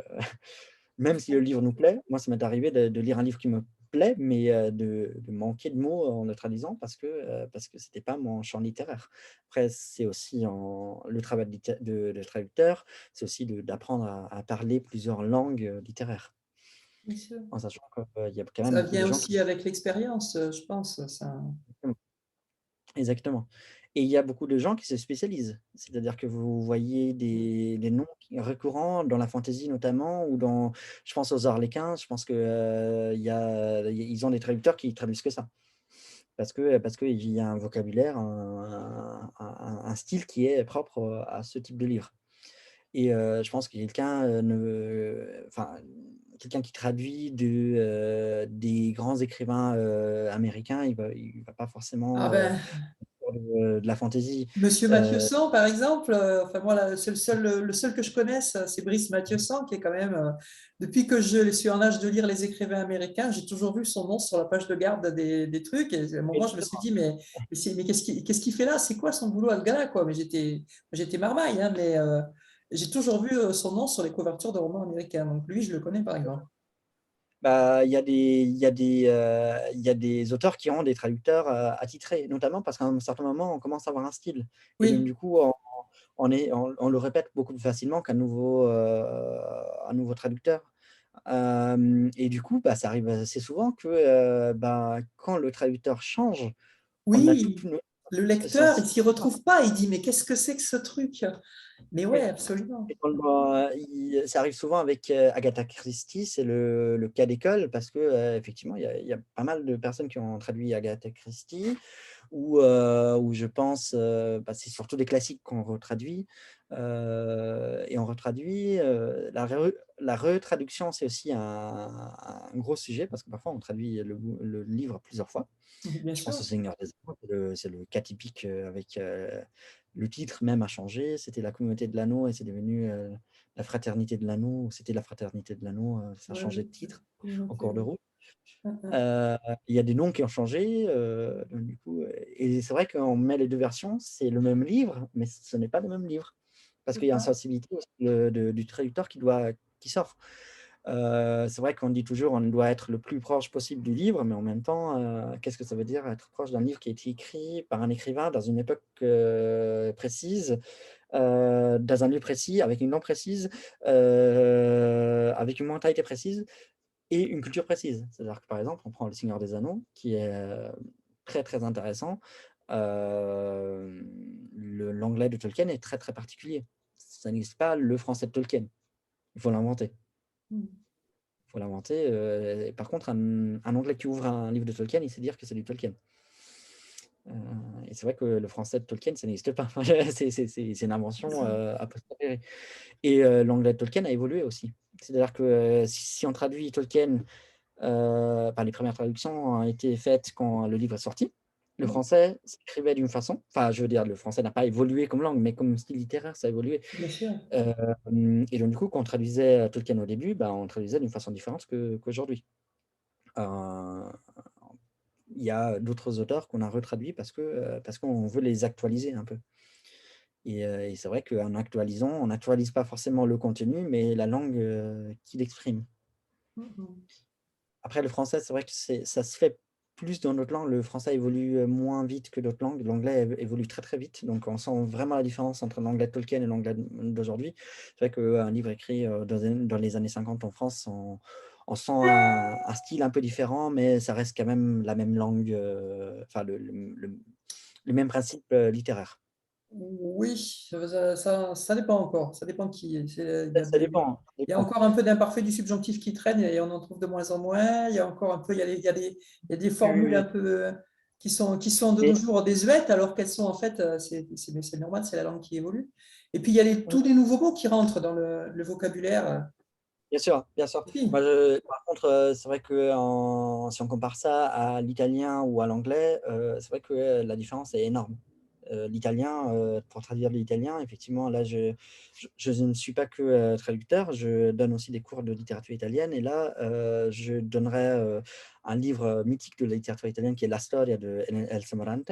même si le livre nous plaît, moi, ça m'est arrivé de lire un livre qui me plaît, mais, de manquer de mots en le traduisant parce que c'était pas mon champ littéraire. Après, c'est aussi le travail de traducteur, c'est aussi d'apprendre à parler plusieurs langues, littéraires. bien sûr. en sachant qu'il y a quand même Ça beaucoup de vient gens qui... aussi avec l'expérience, je pense, ça. Exactement. Et il y a beaucoup de gens qui se spécialisent. C'est-à-dire que vous voyez Mmh. des noms récurrents dans la fantasy notamment ou dans, je pense aux Arléquins, je pense que, ils ont des traducteurs qui traduisent que ça. Parce qu'il y a un vocabulaire, un style qui est propre, à ce type de livre. Et je pense que quelqu'un, enfin, quelqu'un qui traduit des grands écrivains, américains, il va pas Ah forcément, ben, faire de la fantaisie. Monsieur Heu, Mathieu-Sang, par exemple, enfin moi, c'est le seul que je connaisse, c'est Brice Mathieu-Sang, qui est quand même, depuis que je suis en âge de lire les écrivains américains, j'ai toujours vu son nom sur la page de garde des trucs. Et à un moment, je me suis exactement. dit, mais qu'est-ce qu'il fait là? C'est quoi son boulot à ce gars-là, quoi? Mais j'étais marmaille, hein, mais j'ai toujours vu son nom sur les couvertures de romans américains. Donc lui, je le connais, par exemple. Bah, il y a des auteurs qui ont des traducteurs, attitrés, notamment parce qu'à un certain moment, on commence à avoir un style et donc Oui, du coup, on le répète beaucoup plus facilement un nouveau traducteur. Et du coup, bah, ça arrive assez souvent que, bah, quand le traducteur change, on a toute oui. une Le autre sens. lecteur, il s'y retrouve pas. Il dit, mais qu'est-ce que c'est que ce truc? Mais ouais, absolument. Et ça arrive souvent avec, Agatha Christie, c'est le cas d'école parce que, effectivement, il y a pas mal de personnes qui ont traduit Agatha Christie ou je pense, bah, c'est surtout des classiques qu'on retraduit, et on retraduit, la retraduction, c'est aussi un gros sujet parce que parfois on traduit le livre plusieurs fois. Bien Je pense sûr. au Seigneur des Anneaux, c'est le cas typique, avec, le titre même a changé. C'était la communauté de l'anneau et c'est devenu, la fraternité de l'anneau, ou c'était la fraternité de l'anneau, ça a Ouais, changé ouais, de titre ouais, en ok, cours de ouais. route. Hein, hein. Heu, il y a des noms qui ont changé, donc du coup, et c'est vrai qu'on met les 2 versions, c'est le même livre, mais ce n'est pas le même livre. Parce C'est qu'il y a une ça. sensibilité aussi du traducteur qui sort. C'est vrai qu'on dit toujours on doit être le plus proche possible du livre, mais en même temps, qu'est-ce que ça veut dire être proche d'un livre qui a été écrit par un écrivain dans une époque, précise, dans un lieu précis, avec une langue précise, avec une mentalité précise et une culture précise. C'est-à-dire que, par exemple, on prend Le Seigneur des Anneaux qui est, très, très intéressant. L'anglais de Tolkien est très, très particulier. Ça n'existe pas le français de Tolkien. Il faut l'inventer. Mm. Il faut l'inventer, et par contre, un Anglais qui ouvre un livre de Tolkien, il sait dire que c'est du Tolkien. Heu et c'est vrai que le français de Tolkien, ça n'existe pas. C'est une C'est invention, ça. a posteriori et l'anglais de Tolkien a évolué aussi. C'est-à-dire que, si on traduit Tolkien, enfin, les premières traductions ont été faites quand le livre est sorti. Le Oui, français s'écrivait d'une façon, enfin, je veux dire, le français n'a pas évolué comme langue, mais comme style littéraire, ça a évolué. bien sûr. Et donc du coup, quand on traduisait, Tolkien au début, bah, on traduisait d'une façon différente qu'aujourd'hui. Heu, il y a d'autres auteurs qu'on a retraduits parce qu'on veut les actualiser un peu et c'est vrai qu'en actualisant, on n'actualise pas forcément le contenu, mais la langue, qu'il exprime. Mhm. Après le français, c'est vrai que ça se fait plus dans notre langue. Le français évolue, moins vite que d'autres langues. L'anglais évolue très, très vite, donc on sent vraiment la différence entre l'anglais de Tolkien et l'anglais d'aujourd'hui. C'est vrai qu'un livre écrit, dans les années 50 en France, on sent un style un peu différent, mais ça reste quand même la même langue, enfin le même principe, littéraire. Oui, ça dépend encore. Ça dépend qui. Ça dépend, ça Il y a dépend. encore un peu d'imparfait du subjonctif qui traîne et on en trouve de moins en moins. Il y a encore un peu, il y a des Oui, oui, formules un oui. peu qui sont de nos Et jours désuètes alors qu'elles sont en fait, mais c'est normal, c'est la langue qui évolue. Et puis il y a mmh. tous les nouveaux mots qui rentrent dans le vocabulaire. Bien sûr, bien sûr. Moi, Oui. par contre, c'est vrai que si on compare ça à l'italien ou à l'anglais, c'est vrai que, la différence est énorme. L'italien, pour traduire l'italien, effectivement, là, je ne suis pas que, traducteur, je donne aussi des cours de littérature italienne et là, je donnerai, un livre, mythique de la littérature italienne qui est La Storia de Elsa Morante.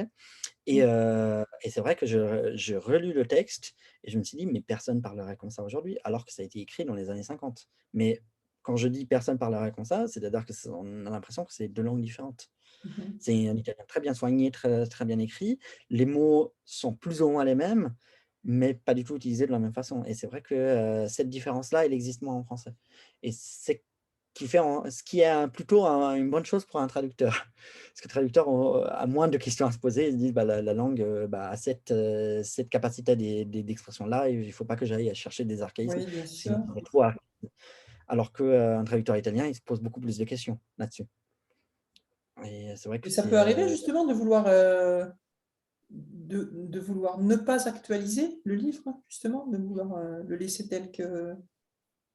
Et c'est vrai que je relus le texte et je me suis dit: «Mais personne parlerait comme ça aujourd'hui», alors que ça a été écrit dans les années 50. Mais quand je dis: «Personne parlerait comme ça», c'est-à-dire que on a l'impression que c'est 2 langues différentes. Mhm. C'est un italien très bien soigné, très très bien écrit. Les mots sont plus ou moins les mêmes, mais pas du tout utilisés de la même façon et c'est vrai que, cette différence-là, elle existe moins en français et c'est ce qui est plutôt une bonne chose pour un traducteur. Parce que le traducteur a moins de questions à se poser. Ils se disent, bah, la langue bah, a cette capacité d'expression-là, et il ne faut pas que j'aille chercher des archaïsmes, Oui, bien sinon sûr. ça serait trop archaïque. Alors qu'un traducteur italien, il se pose beaucoup plus de questions là-dessus. Et c'est vrai que Et ça c'est… peut arriver justement de vouloir, de vouloir ne pas actualiser le livre, justement, de vouloir le laisser tel que…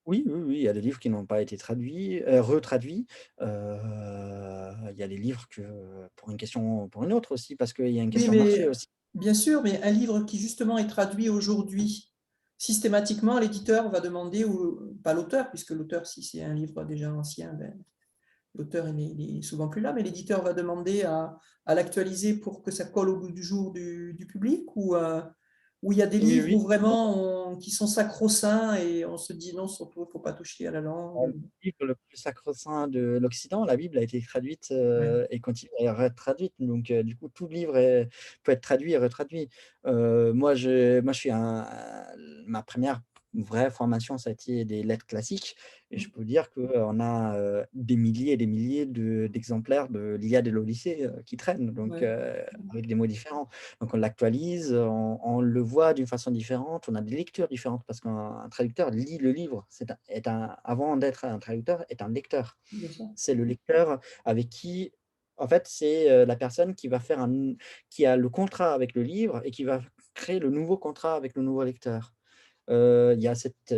Oui, oui, oui, il y a des livres qui n'ont pas été retraduits. Il y a des livres que pour une question ou pour une autre aussi, parce qu'il y a une Oui, question de marché mais aussi. bien sûr, mais un livre qui justement est traduit aujourd'hui, systématiquement, l'éditeur va demander, ou pas l'auteur, puisque l'auteur, si c'est un livre déjà ancien, ben, l'auteur il est souvent plus là, mais l'éditeur va demander à l'actualiser pour que ça colle au goût du jour du public, ou il y a des Oui, livres oui. où vraiment qui sont sacro-saints et on se dit non, surtout, il ne faut pas toucher à la Le langue. livre le plus sacro-saint de l'Occident, la Bible, a été traduite Ouais. et continue à être traduite. Donc, du coup, tout livre peut être traduit et retraduit. Moi, je suis ma première vraie formation, ça a été des lettres classiques. Et je peux dire qu'on a des milliers et des milliers d'exemplaires de l'Iliade et l'Odyssée qui traînent, donc, Ouais. avec des mots différents. Donc, on l'actualise, on le voit d'une façon différente, on a des lectures différentes parce qu'un traducteur lit le livre. Avant d'être un traducteur, est un lecteur. Bien sûr. C'est le lecteur avec qui, en fait, c'est la personne qui a le contrat avec le livre et qui va créer le nouveau contrat avec le nouveau lecteur. Il y a cette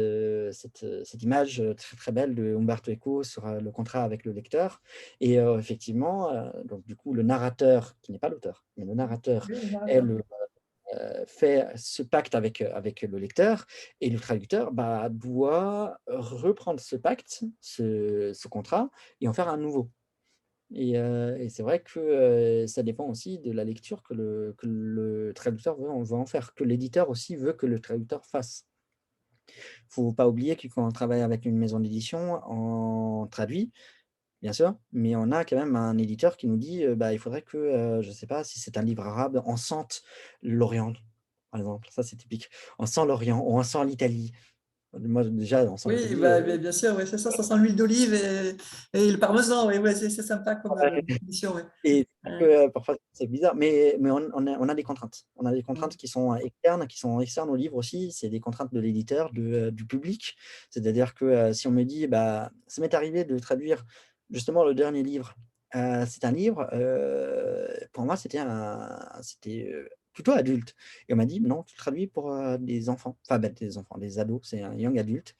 image très, très belle de Umberto Eco sur le contrat avec le lecteur. Et effectivement, donc du coup, le narrateur, qui n'est pas l'auteur, mais le narrateur Oui, il a est raison. fait ce pacte avec le lecteur, et le traducteur doit reprendre ce pacte, ce contrat, et en faire un nouveau. Et c'est vrai que ça dépend aussi de la lecture que le traducteur veut en faire, que l'éditeur aussi veut que le traducteur fasse. Faut pas oublier que quand on travaille avec une maison d'édition, on traduit, bien sûr, mais on a quand même un éditeur qui nous dit, bah, il faudrait que, je ne sais pas, si c'est un livre arabe, on sente l'Orient, par exemple. Ça, c'est typique. On sent l'Orient ou on sent l'Italie. Moi, déjà, on sent Oui, l'Italie, bah, bien sûr, ouais, c'est ça, ça sent l'huile d'olive et le parmesan, ouais, ouais, c'est sympa comme ouais. définition. Ouais. Et c'est vrai Ouais. que, parfois, c'est bizarre, mais on a des contraintes. On a des contraintes qui sont externes au livre aussi. C'est des contraintes de l'éditeur, du public. C'est-à-dire que, si on me dit, bah, ça m'est arrivé de traduire justement le dernier livre. C'est un livre, pour moi, c'était plutôt adulte, et on m'a dit: «Non, tu traduis pour, des enfants», enfin, bah, des enfants, des ados, c'est un young adulte.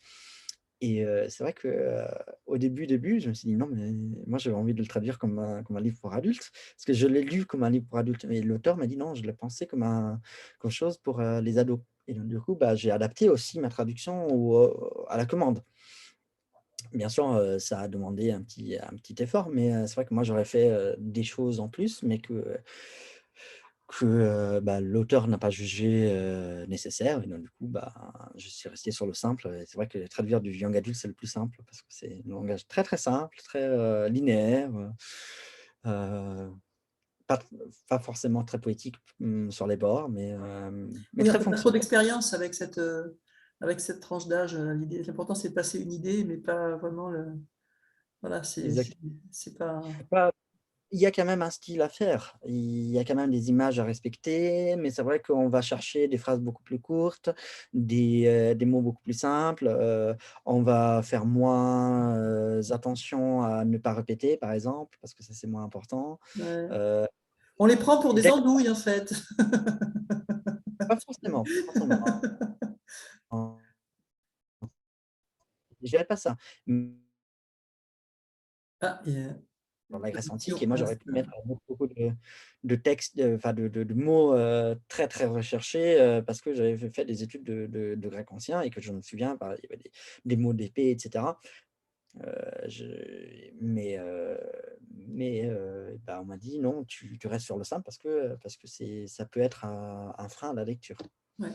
Et c'est vrai que, au début, je me suis dit: «Non, mais moi, j'avais envie de le traduire comme un livre pour adultes», parce que je l'ai lu comme un livre pour adultes, mais l'auteur m'a dit: «Non, je l'ai pensé comme chose pour, les ados», et donc du coup, bah, j'ai adapté aussi ma traduction à la commande. Bien sûr, ça a demandé un petit effort, mais c'est vrai que moi, j'aurais fait, des choses en plus, mais que l'auteur n'a pas jugé, nécessaire, et donc du coup, bah, je suis resté sur le simple, et c'est vrai que traduire du young adult, c'est le plus simple parce que c'est un langage très, très simple, très, linéaire, heu, pas pas forcément très poétique, sur les bords, mais Oui, très enfin, pas trop fonctionnel. d'expérience avec cette tranche d'âge. L'idée, l'important, c'est de passer une idée, mais pas vraiment le. Voilà, Exact. c'est pas. Bah, il y a quand même un style à faire. Il y a quand même des images à respecter, mais c'est vrai qu'on va chercher des phrases beaucoup plus courtes, des mots beaucoup plus simples, on va faire moins, attention à ne pas répéter, par exemple, parce que ça, c'est moins important. Ouais. Heu, On les prend pour et des dès andouilles, en fait. pas forcément, pas forcément, je dirais pas ça. Ah, il y a Dans une la Grèce antique, et connexion. moi Ah, j'aurais pu mettre beaucoup de textes, enfin de mots, très, très recherchés, parce que j'avais fait des études de grec ancien, et que je me souviens, bah, il y avait des mots d'épée, et cetera. Je bah, on m'a dit: «Non, tu restes sur le simple parce que ça peut être un frein à la lecture». ouais,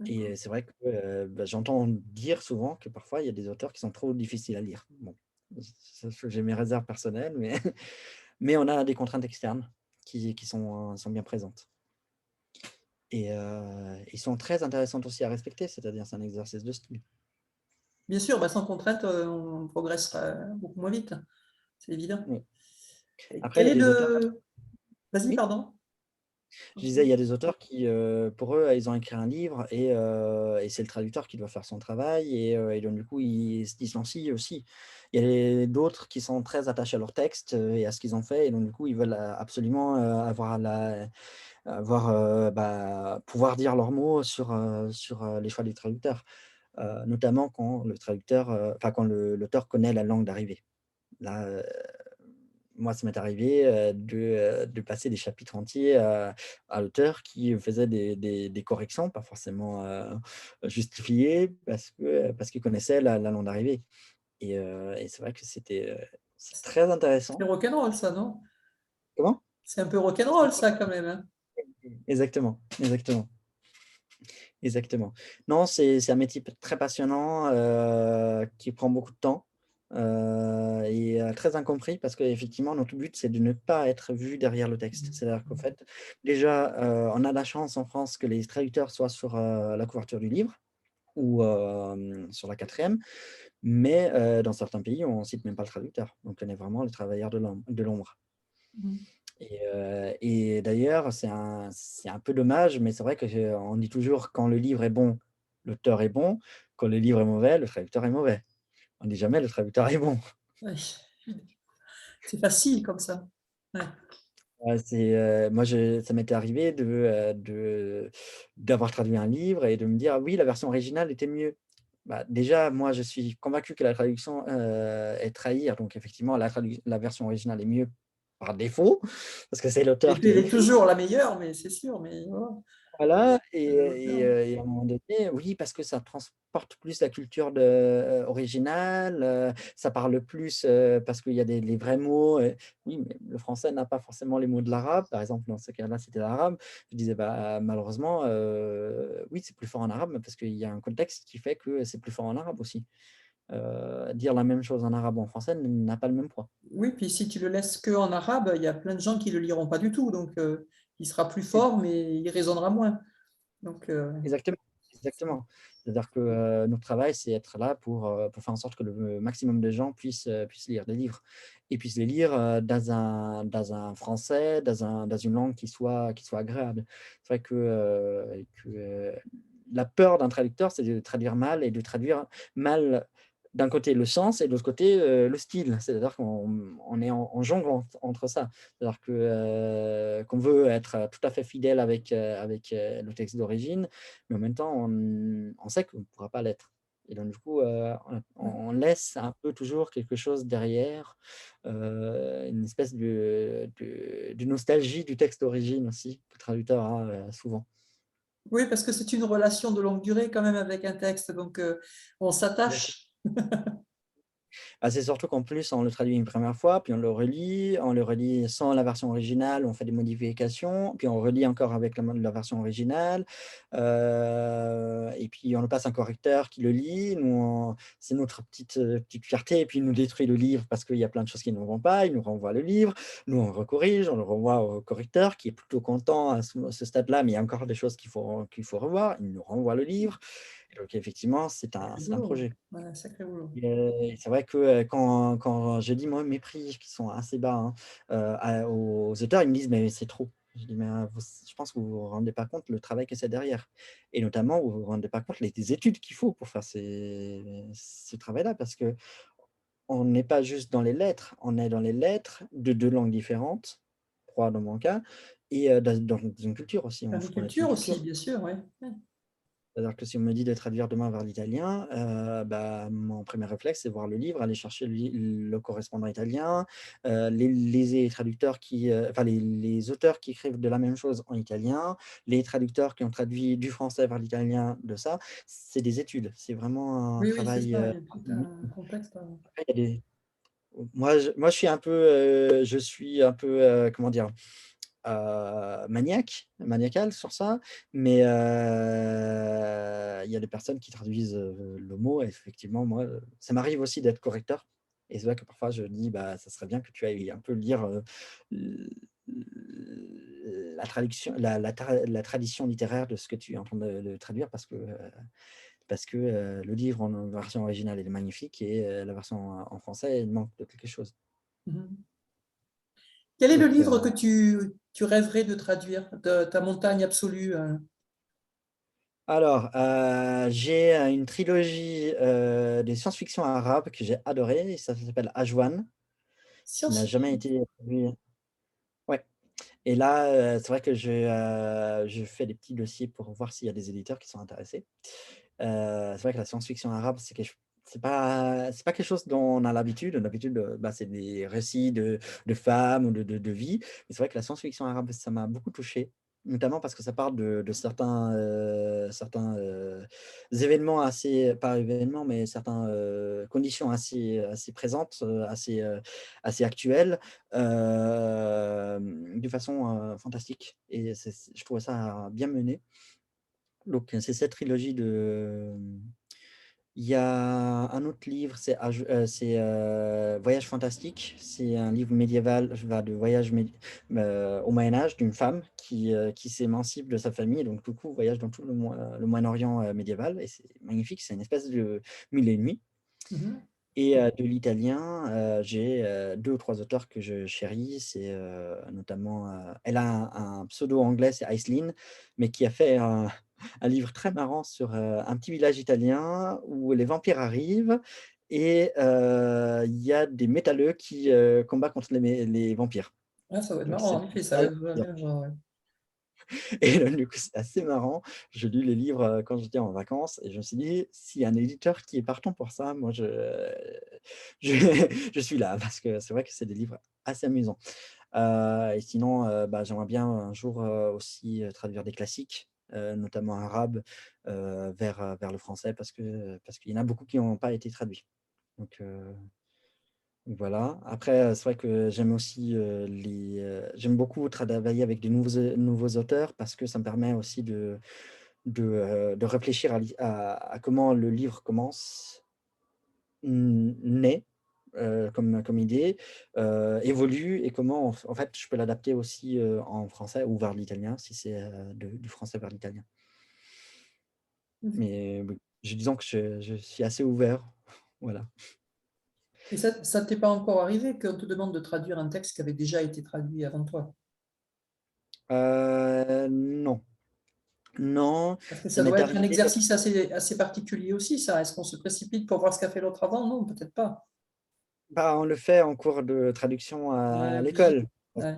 Et d'accord. c'est vrai que, bah, j'entends dire souvent que parfois il y a des auteurs qui sont trop difficiles à lire. Bon, j'ai mes réserves personnelles, mais mais on a des contraintes externes qui sont bien présentes, et ils sont très intéressantes aussi à respecter, c'est-à-dire c'est un exercice de style. Bien sûr, bah, sans contrainte, on progressera beaucoup moins vite, c'est évident. Oui. Et Après, il quel y a est des auteurs comme le... Vas-y, oui? pardon. Je disais, il y a des auteurs qui, pour eux, ils ont écrit un livre et c'est le traducteur qui doit faire son travail et donc du coup, ils se distancient aussi. Il y a d'autres qui sont très attachés à leur texte, et à ce qu'ils ont fait et donc du coup, ils veulent, absolument, pouvoir dire leurs mots sur les choix du traducteur, notamment quand le traducteur, enfin quand l'auteur connaît la langue d'arrivée. Là, moi, ça m'est arrivé, de passer des chapitres entiers à l'auteur qui faisait des corrections, pas forcément, justifiées parce qu'il connaissait la langue d'arrivée et c'est vrai que c'est très C'est intéressant. rock'n'roll, ça, non? Comment? C'est un peu rock'n'roll, ça, quand même, hein. Exactement, exactement, exactement. Non, c'est un métier très passionnant, qui prend beaucoup de temps, très incompris parce qu'effectivement notre but c'est de ne pas être vu derrière le texte. C'est-à-dire qu'en fait, déjà, on a la chance en France que les traducteurs soient sur, la couverture du livre ou, sur la quatrième, mais, dans certains pays, on cite même pas le traducteur. Donc on est vraiment les travailleurs de l'ombre. Mhm. Et d'ailleurs, c'est un peu dommage, mais c'est vrai que on dit toujours: «Quand le livre est bon, l'auteur est bon, quand le livre est mauvais, le traducteur est mauvais». On dit jamais: «Le traducteur est bon». Ouais. C'est facile comme ça. Ouais. Moi ça m'était arrivé d'avoir traduit un livre et de me dire: «Ah «Oui, la version originale était mieux». Bah, déjà, moi, je suis convaincu que la traduction, est trahir, donc effectivement la version originale est mieux par défaut, parce que c'est Et l'auteur puis, qui a elle est écrit. toujours la meilleure, mais c'est sûr, mais voilà, Voilà c'est l'auteur. et à un moment donné, oui, parce que ça transporte plus la culture originale, ça parle plus, parce qu'il y a les vrais mots, oui, mais le français n'a pas forcément les mots de l'arabe. Par exemple, dans ce cas-là, c'était l'arabe. Je disais: «Bah, malheureusement, oui, c'est plus fort en arabe, mais parce qu'il y a un contexte qui fait que c'est plus fort en arabe aussi». Dire la même chose en arabe ou en français n'a pas le même poids. Oui, puis si tu le laisses que en arabe, il y a plein de gens qui le liront pas du tout, donc il sera plus Ex fort, mais il résonnera moins. Donc, Exactement, exactement. C'est-à-dire que, notre travail, c'est être là pour faire en sorte que le maximum de gens puissent lire des livres et puissent les lire, dans un français, dans une langue qui soit agréable. C'est vrai que la peur d'un traducteur, c'est de traduire mal et de traduire mal, d'un côté le sens et de l'autre côté, le style. C'est-à-dire qu'on est en jongle entre ça. C'est-à-dire que, qu'on veut être, tout à fait fidèle avec le texte d'origine, mais en même temps, on sait qu'on ne pourra pas l'être et donc du coup, on laisse un peu toujours quelque chose derrière, une espèce de nostalgie du texte d'origine aussi, que le traducteur a, souvent. oui, parce que c'est une relation de longue durée quand même avec un texte, donc on s'attache. Bah, c'est surtout qu'en plus, on le traduit une première fois, puis on le relit sans la version originale, on fait des modifications, puis on relit encore avec la version originale, et puis on le passe à un correcteur qui le lit. Nous, c'est notre petite fierté et puis il nous détruit le livre parce qu'il y a plein de choses qui ne vont pas, il nous renvoie le livre. Nous, on recorrige, on le renvoie au correcteur qui est plutôt content à ce stade-là, mais il y a encore des choses qu'il faut revoir. Il nous renvoie le livre et donc effectivement, c'est un Sacré c'est un boulot. projet. Ouais, sacré boulot. Et c'est vrai que, quand je dis moi mes prix qui sont assez bas, hein, aux auteurs, ils me disent: «Mais c'est trop». Je dis: «Mais, vous je pense que vous vous rendez pas compte le travail que c'est derrière et notamment vous vous rendez pas compte les études qu'il faut pour faire ce travail-là». Parce qu'on n'est pas juste dans les lettres, on est dans les lettres de 2 langues différentes, 3 dans mon cas et dans une culture aussi, Plein il de faut connaître une culture aussi, culture. bien sûr, ouais. Ouais. C'est-à-dire que si on me dit de traduire demain vers l'italien, bah, mon premier réflexe, c'est voir le livre, aller chercher le correspondant italien, les traducteurs enfin les auteurs qui écrivent de la même chose en italien, les traducteurs qui ont traduit du français vers l'italien de ça. C'est des études, c'est vraiment un Oui, oui, c'est travail, ça, il y a tout minime. un contexte. Après il y a des moi je suis un peu, comment dire? Maniacal sur ça, mais il y a des personnes qui traduisent, le mot et effectivement moi, ça m'arrive aussi d'être correcteur et c'est vrai que parfois je dis: «Bah, ça serait bien que tu ailles un peu lire, l la traduction la tradition littéraire de ce que tu es en train de traduire parce que, parce que le livre en version originale il est magnifique et la version en français, il manque de quelque chose. Mhm. Quel est le Donc, livre que tu rêverais de traduire, de ta montagne absolue? alors, j'ai une trilogie de science-fiction arabe que j'ai adorée, et ça s'appelle Ajwan, qui n'a jamais Science-fiction. été traduit. Ouais. Et là, c'est vrai que je fais des petits dossiers pour voir s'il y a des éditeurs qui sont intéressés. C'est vrai que la science-fiction arabe, c'est pas quelque chose dont on a l'habitude. D'habitude, bah, c'est des récits de femmes ou de vie. Mais c'est vrai que la science-fiction arabe, ça m'a beaucoup touché, notamment parce que ça parle de certains événements assez, pas événements, mais certaines conditions assez présentes, assez actuelles, de façon fantastique. Et je trouvais ça bien mené. Donc, c'est cette trilogie de. Il y a un autre livre, Voyage fantastique. C'est un livre médiéval, de voyage au Moyen-Âge d'une femme qui s'émancipe de sa famille. Donc, du coup, voyage dans tout le Moyen-Orient médiéval. Et c'est magnifique. C'est une espèce de mille et une nuits. Mhm. Et de l'italien, j'ai 2 ou 3 auteurs que je chéris. C'est notamment, elle a un pseudo anglais, c'est Aisling, mais qui a fait un livre très marrant sur un petit village italien où les vampires arrivent et il y a des métalleux qui combattent contre les vampires. Ah, ça va être Donc marrant, c'est en effet, ça va bien voir, ouais. et donc, du coup, c'est assez marrant. Je lis les livres quand j'étais en vacances et je me suis dit, s'il y a un éditeur qui est partant pour ça, moi, je, je suis là parce que c'est vrai que c'est des livres assez amusants. Et sinon, bah, j'aimerais bien un jour aussi traduire des classiques, notamment arabes, vers le français parce qu'il y en a beaucoup qui n'ont pas été traduits. Donc, voilà. Après, c'est vrai que j'aime aussi j'aime beaucoup travailler avec des nouveaux auteurs parce que ça me permet aussi de réfléchir à comment le livre commence, naît comme idée, évolue et comment en fait je peux l'adapter aussi en français ou vers l'italien si c'est du français vers l'italien. Mais oui, disons que je suis assez ouvert. Voilà. Et ça ne t'est pas encore arrivé qu'on te demande de traduire un texte qui avait déjà été traduit avant toi? Non, non, Parce que ça ça doit m'est être un arrivé. exercice assez particulier aussi, ça. Est-ce qu'on se précipite pour voir ce qu'a fait l'autre avant? Non, peut-être pas. Bah, on le fait en cours de traduction à Ouais, oui. l'école. Ouais.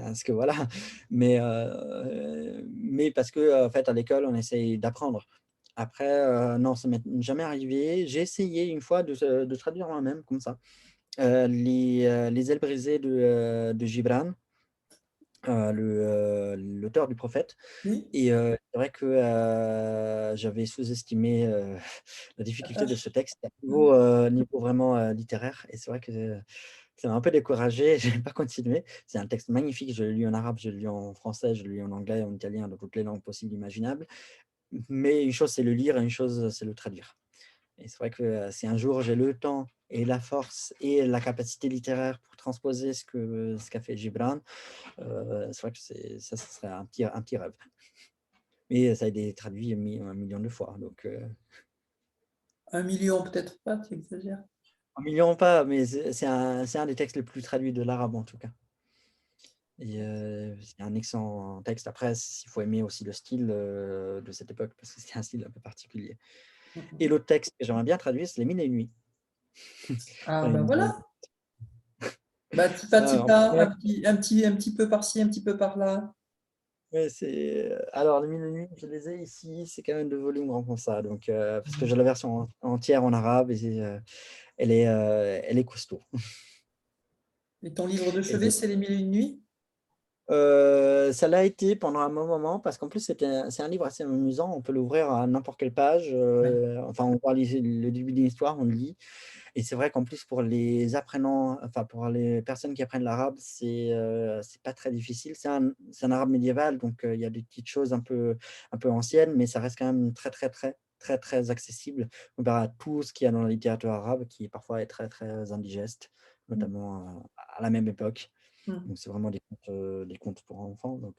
Parce que voilà, mais parce que en fait, à l'école, on essaye d'apprendre. Après, non, ça m'est jamais arrivé. J'ai essayé une fois de traduire moi-même comme ça, les ailes brisées de Gibran, l'auteur du Prophète. Oui, Et c'est vrai que j'avais sous-estimé la la difficulté de ce tâche. texte à Mhm. niveau vraiment littéraire. Et c'est vrai que ça m'a un peu découragé, je n'ai pas continué. C'est un texte magnifique, je l'ai lu en arabe, je l'ai lu en français, je l'ai lu en anglais, en italien, dans toutes les langues possibles, imaginables. Mais une chose, c'est le lire et une chose, c'est le traduire. Et c'est vrai que si un jour j'ai le temps et la force et la capacité littéraire pour transposer ce qu'a fait Gibran, c'est vrai que ça serait un petit rêve. Mais ça a été traduit 1 million de fois. Donc, 1 million, peut-être pas, tu exagères. 1 million pas, mais c'est un des textes les plus traduits de l'arabe en tout cas. Et c'est un excellent texte. Après, il faut aimer aussi le style de cette époque, parce que c'est un style un peu particulier. Et Mhm. l'autre texte que j'aimerais bien traduire, c'est Les Mille et une Nuits. Ah Enfin, ben voilà, bah, petit pas, petit ça, pas, un petit peu par-ci, un petit peu par-là. ouais, alors, Les Mille et une Nuits, je les ai ici, c'est quand même 2 volumes grands comme ça. Donc, parce que Mhm. j'ai la version entière en arabe et elle est costaud. Et ton livre de Et chevet, c'est Les Mille et une nuits? Ça l'a été pendant un bon moment parce qu'en plus c'est un livre assez amusant, on peut l'ouvrir à n'importe quelle page, Ouais. enfin on voit le début d'une histoire, on le lit et c'est vrai qu'en plus pour les apprenants, enfin pour les personnes qui apprennent l'arabe, c'est pas très difficile. C'est un arabe médiéval donc il y a des petites choses un peu anciennes, mais ça reste quand même très, très, très, très, très accessible comparé à tout ce qu'il y a dans la littérature arabe qui parfois est très, très indigeste, notamment à la même époque. Mhm. Donc c'est vraiment des contes pour enfants, donc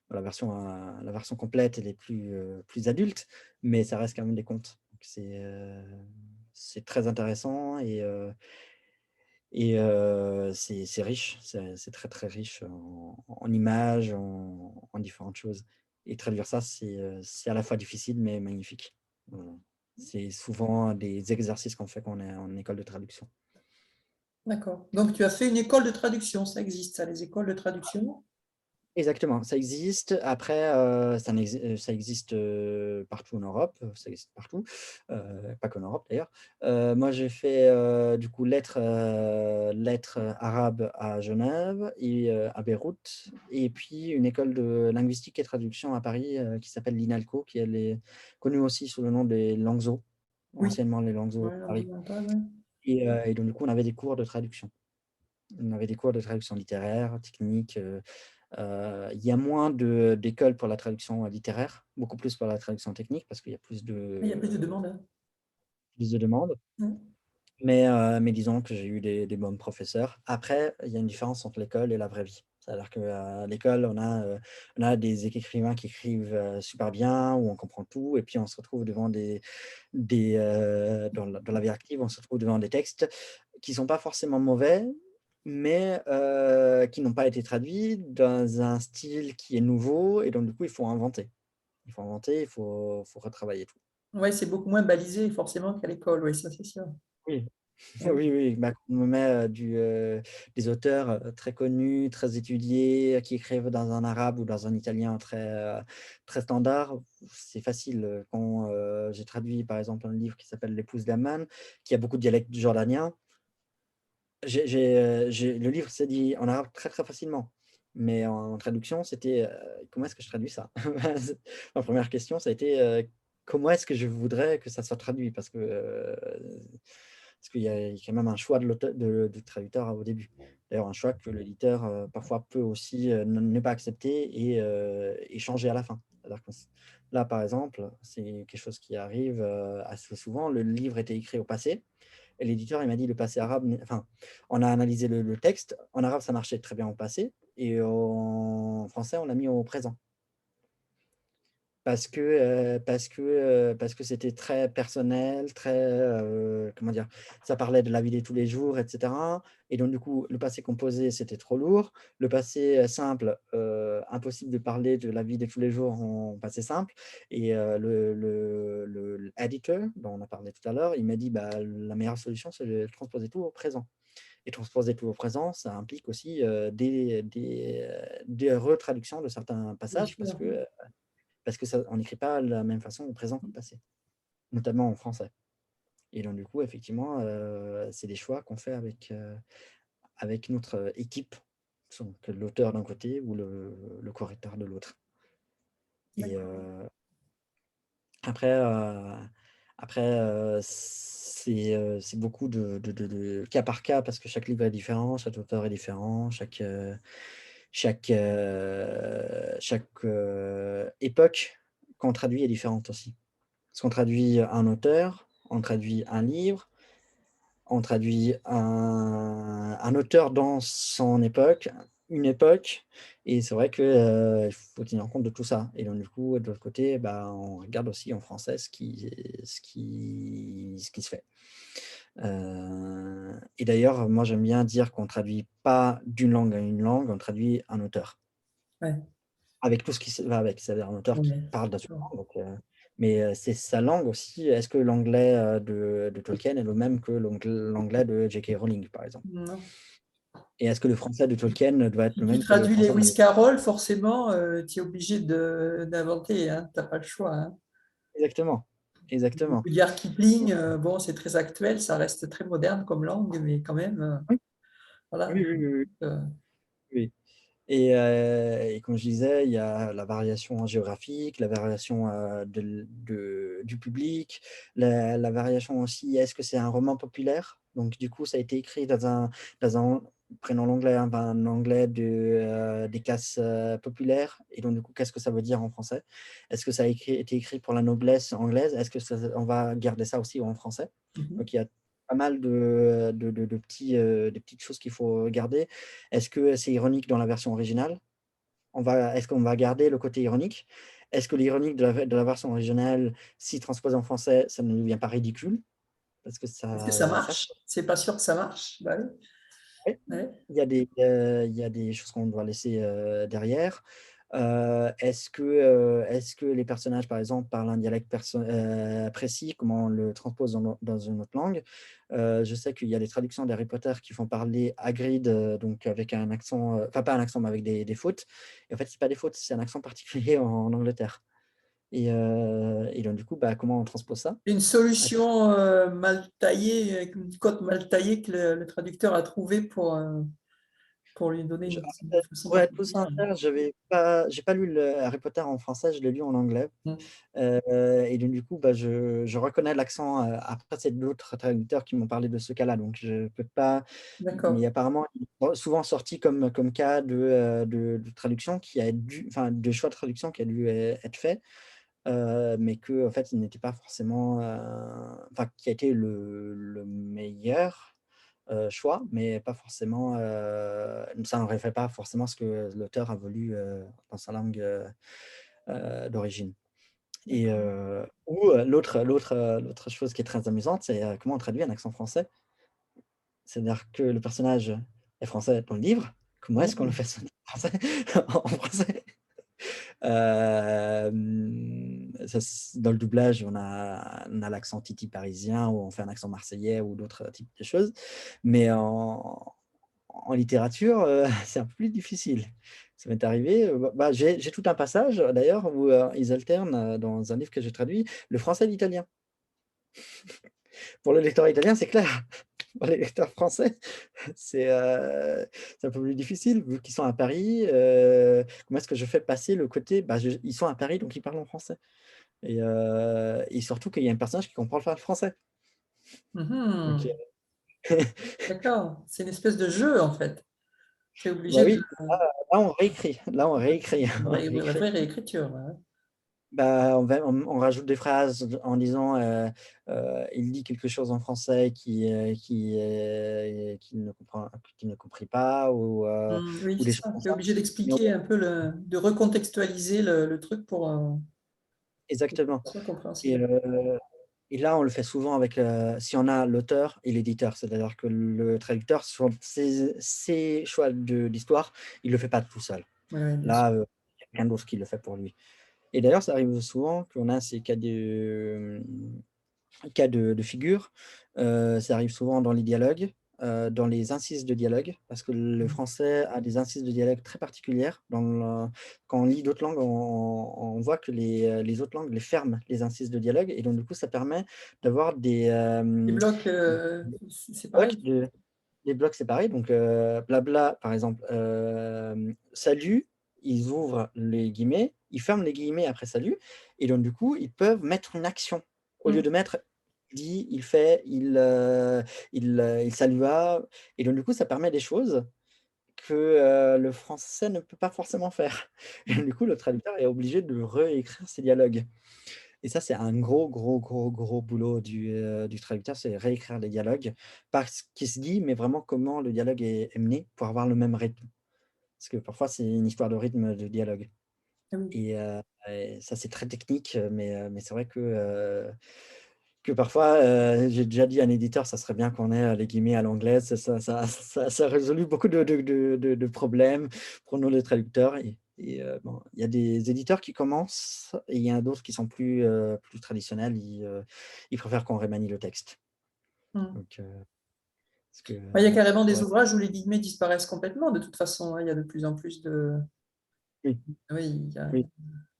La version complète, elle est plus adulte, mais ça reste quand même des contes. Donc c'est très intéressant et c'est riche, c'est très, très riche en images, en différentes choses et traduire ça, c'est à la fois difficile mais magnifique. Voilà. C'est souvent des exercices qu'on fait quand on est en école de traduction. D'accord. Donc, tu as fait une école de traduction, ça existe, ça, les écoles de traduction? Exactement, ça existe. Après, ça existe, partout en Europe, ça existe partout, pas qu'en Europe d'ailleurs. Moi, j'ai fait, du coup, lettres arabes à Genève et à Beyrouth et puis une école de linguistique et traduction à Paris, qui s'appelle l'INALCO, qui elle est connue aussi sous le nom des Langueso, Oui, anciennement les Langueso de ouais, langue Paris orientale, ouais. et donc du coup, on avait des cours de traduction. On avait des cours de traduction littéraire, technique, il y a moins d'écoles pour la traduction littéraire, beaucoup plus pour la traduction technique parce qu'il y a Il y a plus de demandes, hein. plus de demandes. Mm. Mais disons que j'ai eu des bons professeurs. Après, il y a une différence entre l'école et la vraie vie. C'est-à-dire qu'à l'école, on a des écrivains qui écrivent super bien, où on comprend tout, et puis on se retrouve devant dans la vie active, on se retrouve devant des textes qui ne sont pas forcément mauvais, mais qui n'ont pas été traduits dans un style qui est nouveau, et donc du coup, il faut inventer. Il faut inventer, faut retravailler tout. Ouais, c'est beaucoup moins balisé forcément qu'à l'école, oui, ça c'est sûr. Oui. Ouais. Oui, oui, bah, on me met des auteurs très connus, très étudiés, qui écrivent dans un arabe ou dans un italien très standard. C'est facile. Quand j'ai traduit par exemple un livre qui s'appelle L'épouse d'Aman, qui a beaucoup de dialectes jordanien, le livre s'est dit en arabe très très facilement. Mais en traduction, c'était comment est-ce que je traduis ça? Ma première question, ça a été comment est-ce que je voudrais que ça soit traduit? Parce qu'il y a quand même un choix de l'auteur, du traducteur au début. D'ailleurs, un choix que l'éditeur parfois peut aussi ne pas accepter et changer à la fin. C'est-à-dire que là, par exemple, c'est quelque chose qui arrive assez souvent. Le livre était écrit au passé et l'éditeur il m'a dit le passé arabe. Enfin, on a analysé le texte. En arabe, ça marchait très bien au passé et en français, on l'a mis au présent parce que c'était très personnel, très, comment dire? Ça parlait de la vie de tous les jours et cetera et donc du coup, le passé composé, c'était trop lourd. Le passé, simple, impossible de parler de la vie de tous les jours en passé simple et l'editor dont on a parlé tout à l'heure, il m'a dit: «Bah, la meilleure solution, c'est de transposer tout au présent» et transposer tout au présent, ça implique aussi, des retraductions de certains Bien passages sûr. parce que ça on n'écrit pas de la même façon au présent qu'au passé, notamment en français et donc du coup, effectivement, c'est des choix qu'on fait avec notre équipe, donc l'auteur d'un côté ou le correcteur de l'autre et D'accord. après, c'est beaucoup de cas par cas parce que chaque livre est différent, chaque auteur est différent, chaque époque qu'on traduit est différente aussi. Parce qu'on traduit un auteur, on traduit un livre, on traduit un auteur dans son époque, une époque et c'est vrai que, il faut tenir compte de tout ça et donc du coup, de l'autre côté, bah, on regarde aussi en français ce qui se fait. Et d'ailleurs, moi, j'aime bien dire qu'on traduit pas d'une langue à une langue, on traduit un auteur. Ouais. Avec tout ce qui se va avec, c'est-à-dire un auteur qui Ouais. parle dans une D'accord. langue, donc mais c'est sa langue aussi. Est-ce que l'anglais, de Tolkien est le même que l'anglais de J.K. Rowling, par exemple? Non. Et est-ce que le français de Tolkien doit être Si le tu même que le traduis français Lewis de Carroll, forcément, tu es obligé d'inventer, hein. Tu n'as pas le choix, hein. exactement, exactement. Rudyard Kipling, bon, c'est très actuel, ça reste très moderne comme langue, mais quand même, Oui, voilà. oui, oui, oui, oui, Euh, oui. Et comme je disais, il y a la variation géographique, la variation, du public, la variation aussi, est-ce que c'est un roman populaire? Donc du coup, ça a été écrit dans un prenons l'anglais, hein, un anglais des classes, populaires et donc du coup, qu'est-ce que ça veut dire en français? Est-ce que ça a été écrit pour la noblesse anglaise? Est-ce que ça on va garder ça aussi en français? mhm. Donc il y a pas mal de petites choses qu'il faut regarder. Est-ce que c'est ironique dans la version originale? est-ce qu'on va garder le côté ironique? Est-ce que l'ironique de la version originale, si transposé en français, ça ne devient pas ridicule? Parce que Est-ce que ça ça marche? C'est pas sûr que ça marche. Bah oui. ouais, Ouais. il y a des choses qu'on doit laisser, derrière. Est-ce que les personnages, par exemple, parlent un dialecte précis? Comment on le transpose dans une autre langue? Je sais qu'il y a des traductions d'Harry Potter qui font parler Hagrid, donc avec un accent, enfin pas un accent, mais avec des fautes et en fait, c'est pas des fautes, c'est un accent particulier en Angleterre et donc du coup, bah, comment on transpose ça? Une solution mal taillée, avec une cote mal taillée que le traducteur a trouvé pour lui donner Je une façon pour être tout particulière. sincère, j'ai pas lu le Harry Potter en français, je l'ai lu en anglais. Mm. Et donc du coup, bah, je reconnais l'accent, après c'est d'autres traducteurs qui m'ont parlé de ce cas-là, donc je peux pas mais D'accord. apparemment, ils ont souvent sorti comme cas de traduction qui a dû enfin, de choix de traduction qui a dû être fait, mais qu'en fait, il n'était pas forcément, enfin, qui a été le meilleur, choix, mais pas forcément, ça ne reflète pas forcément ce que l'auteur a voulu, dans sa langue, d'origine. Et D'accord. l'autre chose qui est très amusante, c'est, comment on traduit un accent français. C'est-à-dire que le personnage est français dans le livre, comment est-ce qu'on le Mm. fait sonner français en français? Ça dans le doublage, on a l'accent titi parisien ou on fait un accent marseillais ou d'autres types de choses, mais en littérature, c'est un peu plus difficile. Ça m'est arrivé, j'ai tout un passage d'ailleurs où, ils alternent, dans un livre que j'ai traduit, le français et l'italien. Pour le lecteur italien, c'est clair. Pour les lecteurs français, c'est, heu, c'est un peu plus difficile vu qu'ils sont à Paris, comment est-ce que je fais passer le côté, bah, je ils sont à Paris donc ils parlent en français et surtout qu'il y a un personnage qui comprend pas le français. Donc Mhm. D'accord. C'est une espèce de jeu, en fait. Tu es bah, obligé de… oui, là on réécrit, Une on vraie réécrit. vraie réécriture. Ouais. Bah, on rajoute des phrases en disant, il dit quelque chose en français qu'il ne comprit pas Oui, ou c'est des choses ça. comme Tu es ça. obligé Mais on d'expliquer un peu, de recontextualiser le truc pour que exactement ce soit compréhensible. et là, on le fait souvent avec, si on a l'auteur et l'éditeur. C'est-à-dire que le traducteur, sur ses choix d'histoire, il le fait pas tout seul. Oui, oui, bien sûr. Là, il y a quelqu'un d'autre qui le fait pour lui et d'ailleurs, ça arrive souvent qu'on a ces cas de figure, ça arrive souvent dans les dialogues, dans les incises de dialogue, parce que le français a des incises de dialogue très particulières. Quand on lit d'autres langues, on voit que les autres langues les ferment, les incises de dialogue et donc du coup, ça permet d'avoir Les blocs, c'est pareil. blocs des blocs séparés. Donc, blabla, par exemple, salut, ils ouvrent les guillemets, ils ferment les guillemets après salut et donc du coup, ils peuvent mettre une action. Au lieu Mm. de mettre il dit, il fait, il salua et donc du coup, ça permet des choses que, le français ne peut pas forcément faire. Et Mm. du coup, le traducteur est obligé de réécrire ses dialogues. Et ça, c'est un gros, gros, gros, gros boulot du traducteur, c'est réécrire les dialogues. Pas ce qui se dit, mais vraiment comment le dialogue est mené pour avoir le même rythme. Parce que parfois, c'est une histoire de rythme de dialogue Ah oui. et ça, c'est très technique, mais c'est vrai que parfois, j'ai déjà dit à un éditeur: «Ça serait bien qu'on ait, les guillemets à l'anglaise, ça a résolu beaucoup de problèmes pour nous les traducteurs» bon, il y a des éditeurs qui commencent et il y en a d'autres qui sont plus traditionnels. Ils préfèrent qu'on remanie le texte. Mm. Donc, parce que, Ouais, il y a carrément pour des être ouvrages où les guillemets disparaissent complètement, de toute façon. Hein. Il y a de plus en plus de… oui, Oui, oui.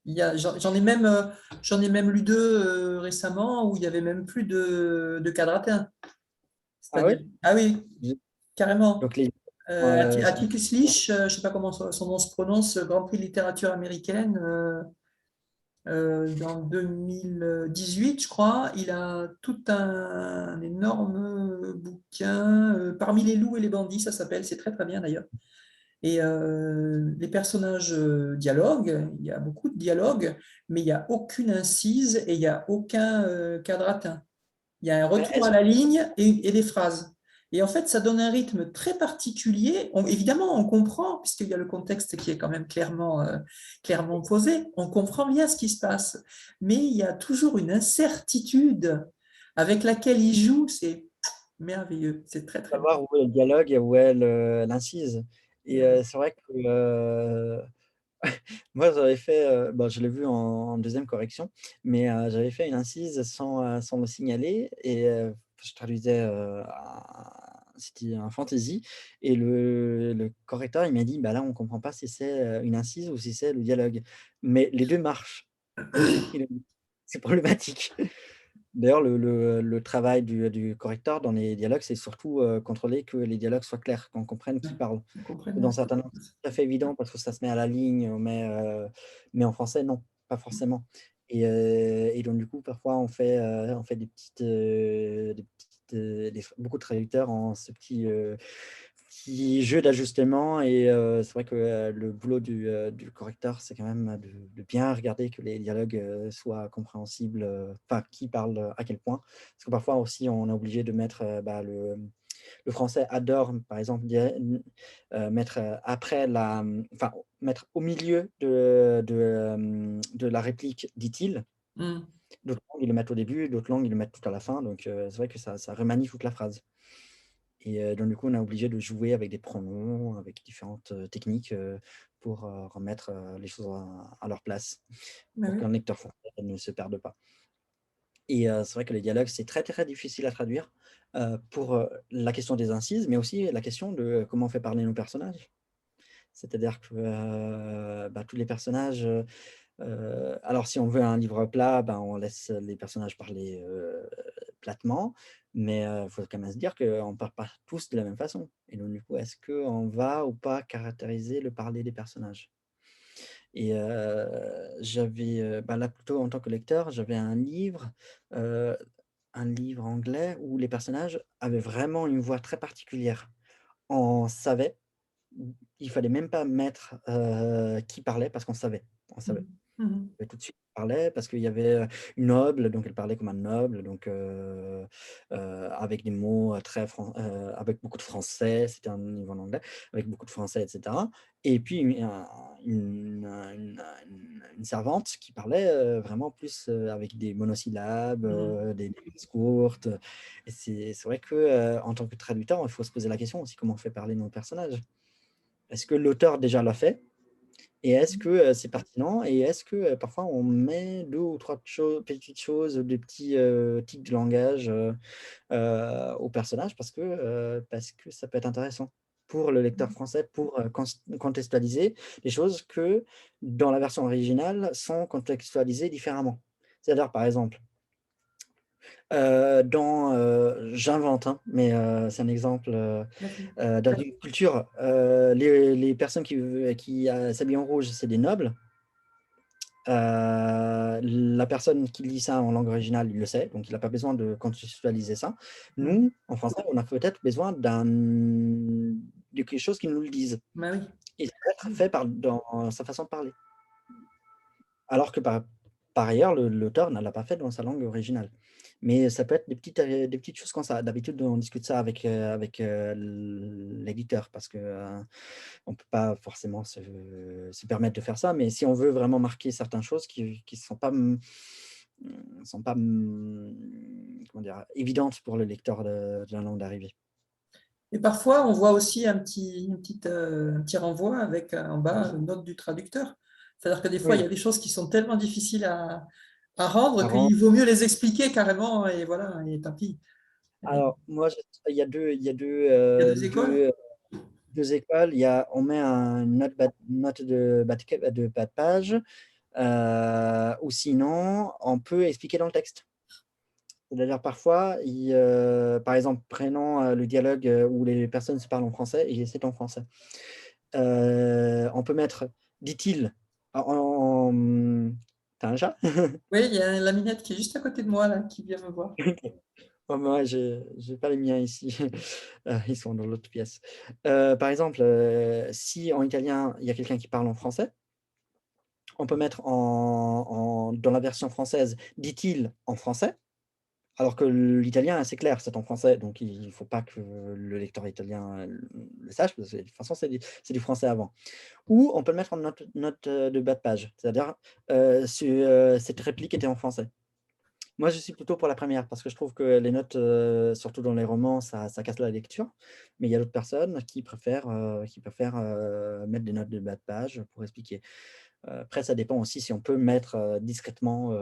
j'en ai même lu deux récemment où il y avait même plus de quadratin. Ah C'est-à-dire, ouais? ah oui, J'ai carrément. donc les heu, sont Atticus Leach, je ne sais pas comment son nom se prononce, Grand Prix de littérature américaine, dans 2018, je crois. Il a tout un énorme bouquin, Parmi les loups et les bandits, ça s'appelle. C'est très très bien d'ailleurs. Et les personnages dialoguent, il y a beaucoup de dialogues, mais il n'y a aucune incise et il n'y a aucun quadratin. Il y a un mais retour à est-ce la ligne et des phrases. Et en fait, ça donne un rythme très particulier. Évidemment, on comprend, puisqu'il y a le contexte qui est quand même clairement posé, on comprend bien ce qui se passe. Mais il y a toujours une incertitude avec laquelle il joue. C'est merveilleux, c'est très très bien. Savoir où est le dialogue et où est l'incise. Et Ouais. c'est vrai que moi, j'avais fait, bon, je l'ai vu en 2e correction, mais j'avais fait une incise sans le signaler et je traduisais, c'était un fantasy et le correcteur, il m'a dit: «Bah, là, on comprend pas si c'est, une incise ou si c'est le dialogue». Mais les 2 marchent. Il a dit: «C'est problématique». D'ailleurs, le travail du correcteur dans les dialogues, c'est surtout, contrôler que les dialogues soient clairs, qu'on comprenne qui Ouais, parle. on comprend bien Dans ce qui certaines se langues, c'est passe. tout à fait évident parce que ça se met à la ligne, mais en français, non, pas forcément et donc du coup, parfois, on fait beaucoup de traducteurs ont ce petit jeu d'ajustement et c'est vrai que, le boulot du correcteur, c'est quand même de bien regarder que les dialogues, soient compréhensibles, enfin, qui parle, à quel point. Parce que parfois aussi, on est obligé de mettre, bah, le français adore, par exemple, mettre, après enfin, mettre au milieu de la réplique «dit-il». Mm. D'autres langues, ils le mettent au début, d'autres langues, ils le mettent tout à la fin, donc c'est vrai que ça remanie toute la phrase et donc du coup, on est obligé de jouer avec des pronoms, avec différentes, techniques, pour, remettre, les choses à leur place, Ben pour oui. qu'un lecteur français ne se perde pas. Et c'est vrai que les dialogues, c'est très, très difficile à traduire, pour, la question des incises, mais aussi la question de comment on fait parler nos personnages. C'est-à-dire que, bah, tous les personnages, alors si on veut un livre plat, ben, on laisse les personnages parler, platement, mais il faut quand même se dire qu'on ne parle pas tous de la même façon et donc du coup, est-ce qu'on va ou pas caractériser le parler des personnages? Et j'avais, bah, là plutôt en tant que lecteur, j'avais heu, un livre anglais où les personnages avaient vraiment une voix très particulière. On savait, il fallait même pas mettre, qui parlait parce qu'on savait, on savait. Mm. Mhm. Tout de suite, elle parlait parce qu'il y avait, une noble, donc elle parlait comme un noble, donc avec des mots, très avec beaucoup de français, c'était un livre en anglais, avec beaucoup de français et cetera et puis une servante qui parlait, vraiment plus, avec des monosyllabes, Mm. des phrases courtes, et c'est vrai que, en tant que traducteur, il faut se poser la question aussi, comment on fait parler nos personnages? Est-ce que l'auteur déjà l'a fait? Et est-ce que, c'est pertinent et est-ce que, parfois on met 2 ou 3 petites choses, des petits, tics de langage, aux personnages parce que ça peut être intéressant pour le lecteur français pour, contextualiser des choses que, dans la version originale, sont contextualisées différemment. C'est-à-dire, par exemple, j'invente, hein, mais c'est un exemple, D'accord. dans une culture, les personnes qui s'habillent en rouge, c'est des nobles. La personne qui lit ça en langue originale, il le sait, donc il a pas besoin de contextualiser ça. Mm. Nous, en français, on a peut-être besoin de quelque chose qui nous le dise Ben oui. et ça peut être fait dans sa façon de parler. Alors que par ailleurs, l'auteur ne l'a pas fait dans sa langue originale. Mais ça peut être des petites choses comme ça. D'habitude, on discute ça avec, l'éditeur parce que, on peut pas forcément se permettre de faire ça, mais si on veut vraiment marquer certaines choses qui sont pas, comment dire? Évidentes pour le lecteur de la langue d'arrivée. Et parfois, on voit aussi un petit renvoi avec en bas une note du traducteur. C'est-à-dire que des fois, il y Oui, a des choses qui sont tellement difficiles à rendre avant qu'il vaut mieux les expliquer carrément et voilà, et tant pis. Et alors moi, il y a il y a deux écoles. 2 écoles. Il y a on met une note de bas de page, ou sinon on peut expliquer dans le texte. C'est-à-dire parfois, par exemple, prenons, le dialogue, où les personnes se parlent en français et c'est en français. On peut mettre: «Dit-il» tu un chat? Oui, il y a la minette qui est juste à côté de moi, là, qui vient me voir. Oh moi, j'ai pas les miens ici, ils sont dans l'autre pièce. Par exemple, si en italien, il y a quelqu'un qui parle en français, on peut mettre dans la version française: «Dit-il» en français, Alors que l'italien est assez clair, c'est en français, donc il ne faut pas que le lecteur italien le sache, parce que de toute façon, c'est du français avant. Ou on peut le mettre en note de bas de page, c'est-à-dire, cette réplique était en français. Moi, je suis plutôt pour la première parce que je trouve que les notes, surtout dans les romans, ça casse la lecture. Mais il y a d'autres personnes qui préfèrent mettre des notes de bas de page pour expliquer. Après ça dépend aussi si on peut mettre, discrètement,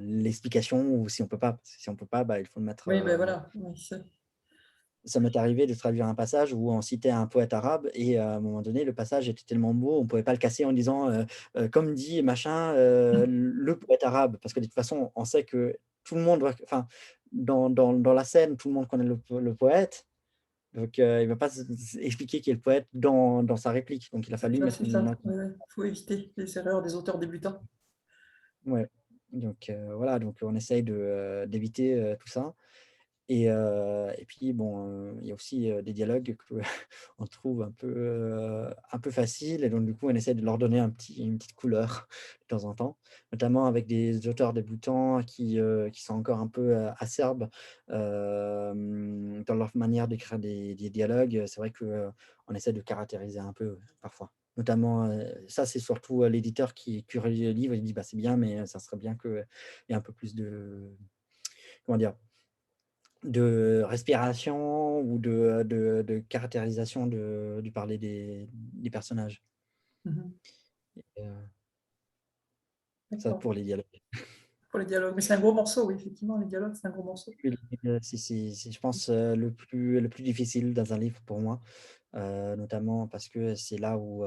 l'explication ou si on peut pas. Parce que si on peut pas, bah, il faut le mettre, Oui, ben voilà. Oui, ça m'est arrivé de traduire un passage où on citait un poète arabe et à un moment donné, le passage était tellement beau, on ne pouvait pas le casser en disant, comme dit machin, le poète arabe. Parce que de toute façon, on sait que tout le monde va enfin, dans la scène, tout le monde connaît le poète, donc il ne va pas expliquer qui est le poète dans sa réplique. Donc il a fallu mettre c'est une ça. note. Il faut éviter les erreurs des auteurs débutants. Ouais, donc voilà, donc on essaye d'éviter, tout ça. Et puis bon, il y a aussi, des dialogues qu'on trouve un peu faciles et donc du coup, on essaie de leur donner une petite couleur de temps en temps, notamment avec des auteurs débutants qui sont encore un peu, acerbes, dans leur manière d'écrire des dialogues. C'est vrai qu'on essaie de caractériser un peu parfois. Notamment, ça c'est surtout, l'éditeur qui relit le livre, il dit: «Bah, c'est bien, mais ça serait bien qu'il y ait un peu plus de» comment dire? De respiration ou de caractérisation du parler des personnages. Mhm. Et ça D'accord. pour les dialogues. Pour les dialogues. Mais c'est un gros morceau, oui, effectivement, les dialogues, c'est un gros morceau. Oui, c'est je pense, le plus difficile dans un livre pour moi, notamment parce que c'est là où,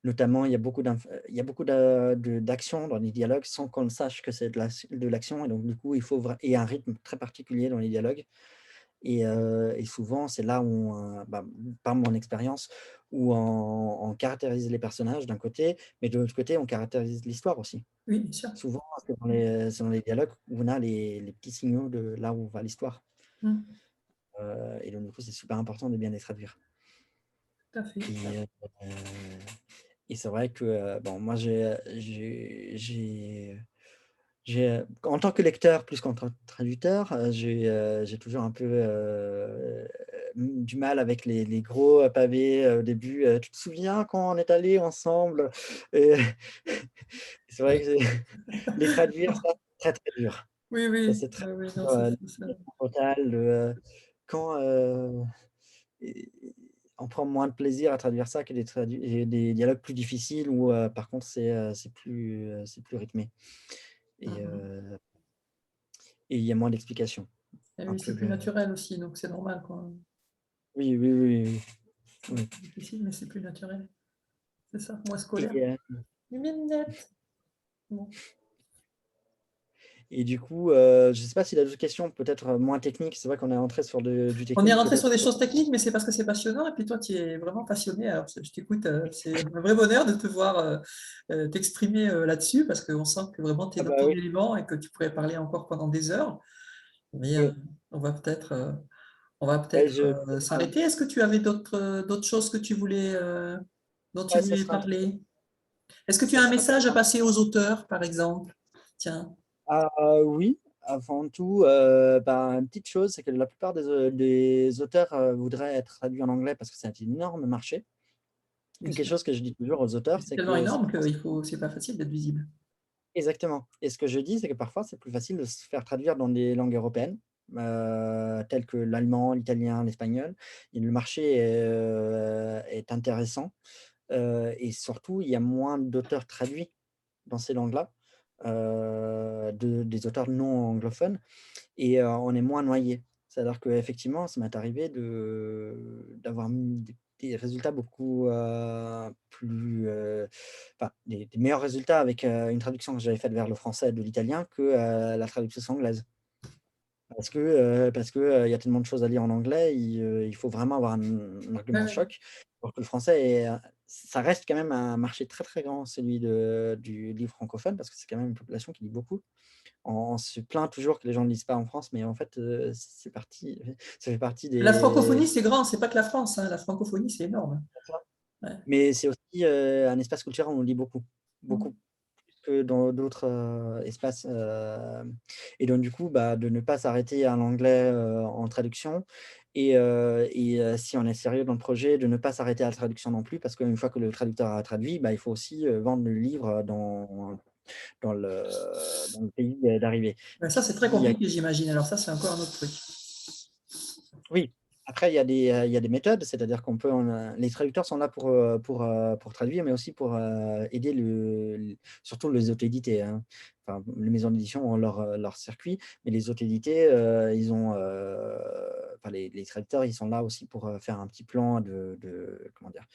notamment il y a beaucoup d'action dans les dialogues sans qu'on sache que c'est de l'action et donc du coup il faut et un rythme très particulier dans les dialogues. Et souvent, c'est là où bah, par mon expérience, où on caractérise les personnages d'un côté, mais de l'autre côté, on caractérise l'histoire aussi. Oui, bien sûr. Souvent, c'est dans les dialogues où on a les petits signaux de là où va l'histoire. Mhm. Et donc du coup, c'est super important de bien les traduire. Tout à fait. Et et c'est vrai que, bon, moi, en tant que lecteur plus qu'en tant que traducteur, j'ai toujours un peu, du mal avec les gros, pavés, au début, «Tu te souviens quand on est allés ensemble?» et c'est vrai que les traduire, ça, c'est très, très dur. Oui, Ça, oui, c'est très oui, oui, non, dur, c'est ça. total de, quand, et on prend moins de plaisir à traduire ça que des dialogues plus difficiles où, par contre, c'est plus rythmé et Mhm. heu et il y a moins d'explications. Et Un oui, peu, c'est plus naturel aussi, donc c'est normal, quoi. oui, oui, oui, oui, C'est oui. plus difficile, mais c'est plus naturel. C'est ça, moins Et scolaire. heu Luminette. Bon. et du coup, je ne sais pas s'il a d'autres questions peut-être, moins techniques. C'est vrai qu'on est rentré sur du On est technique rentré sur peut-être. des choses techniques, mais c'est parce que c'est passionnant. Et puis toi, tu es vraiment passionné. Alors, je t'écoute. C'est un vrai bonheur de te voir t'exprimer là-dessus, parce qu'on sent que vraiment tu es Ah dans bah, ton oui, élément et que tu pourrais parler encore pendant des heures. Mais oui. on va peut-être on va Bah, peut-être ouais, s'arrêter. Est-ce que tu avais d'autres choses que dont tu ouais, ça voulais sera parler? Est-ce que tu ça as un sera message à passer aux auteurs, par exemple? Tiens. ah, oui, avant tout, bah, une petite chose, c'est que la plupart des auteurs, voudraient être traduits en anglais parce que c'est un énorme marché. Oui, Quelque chose que je dis toujours aux auteurs, c'est c'est tellement que c'est énorme pas qu'il faut, c'est pas facile d'être visible. exactement. Et ce que je dis, c'est que parfois, c'est plus facile de se faire traduire dans des langues européennes, telles que l'allemand, l'italien, l'espagnol. Et le marché est intéressant, et surtout, il y a moins d'auteurs traduits dans ces langues-là, des auteurs non anglophones et on est moins noyé. C'est-à-dire qu'effectivement, ça m'est arrivé d'avoir des résultats beaucoup, plus, enfin des meilleurs résultats avec, une traduction que j'avais faite vers le français de l'italien que, la traduction anglaise. Parce que, il y a tellement de choses à lire en anglais, il faut vraiment avoir un Ouais, argument ouais. choc. Alors que le français ça reste quand même un marché très, très grand, celui du livre francophone, parce que c'est quand même une population qui lit beaucoup. On se plaint toujours que les gens ne lisent pas en France, mais en fait, ça fait partie La des francophonie, c'est grand, c'est pas que la France, hein. La francophonie, c'est énorme. Ouais. mais c'est aussi, un espace culturel où on lit beaucoup, beaucoup plus que dans d'autres, espaces, et donc du coup, bah, de ne pas s'arrêter à l'anglais, en traduction si on est sérieux dans le projet, de ne pas s'arrêter à la traduction non plus parce qu'une fois que le traducteur a traduit, bah, il faut aussi, vendre le livre dans le pays, d'arrivée. Ben, Donc ça, c'est très s'il y a compliqué, j'imagine. Alors ça, c'est encore un autre truc. Oui, après il y a des méthodes, c'est-à-dire qu'on peut les traducteurs sont là pour traduire, mais aussi pour, aider surtout les auto-édités, hein. Enfin, les maisons d'édition ont leur circuit, mais les auto-édités, ils ont, enfin les traducteurs, ils sont là aussi pour, faire un petit plan comment dire?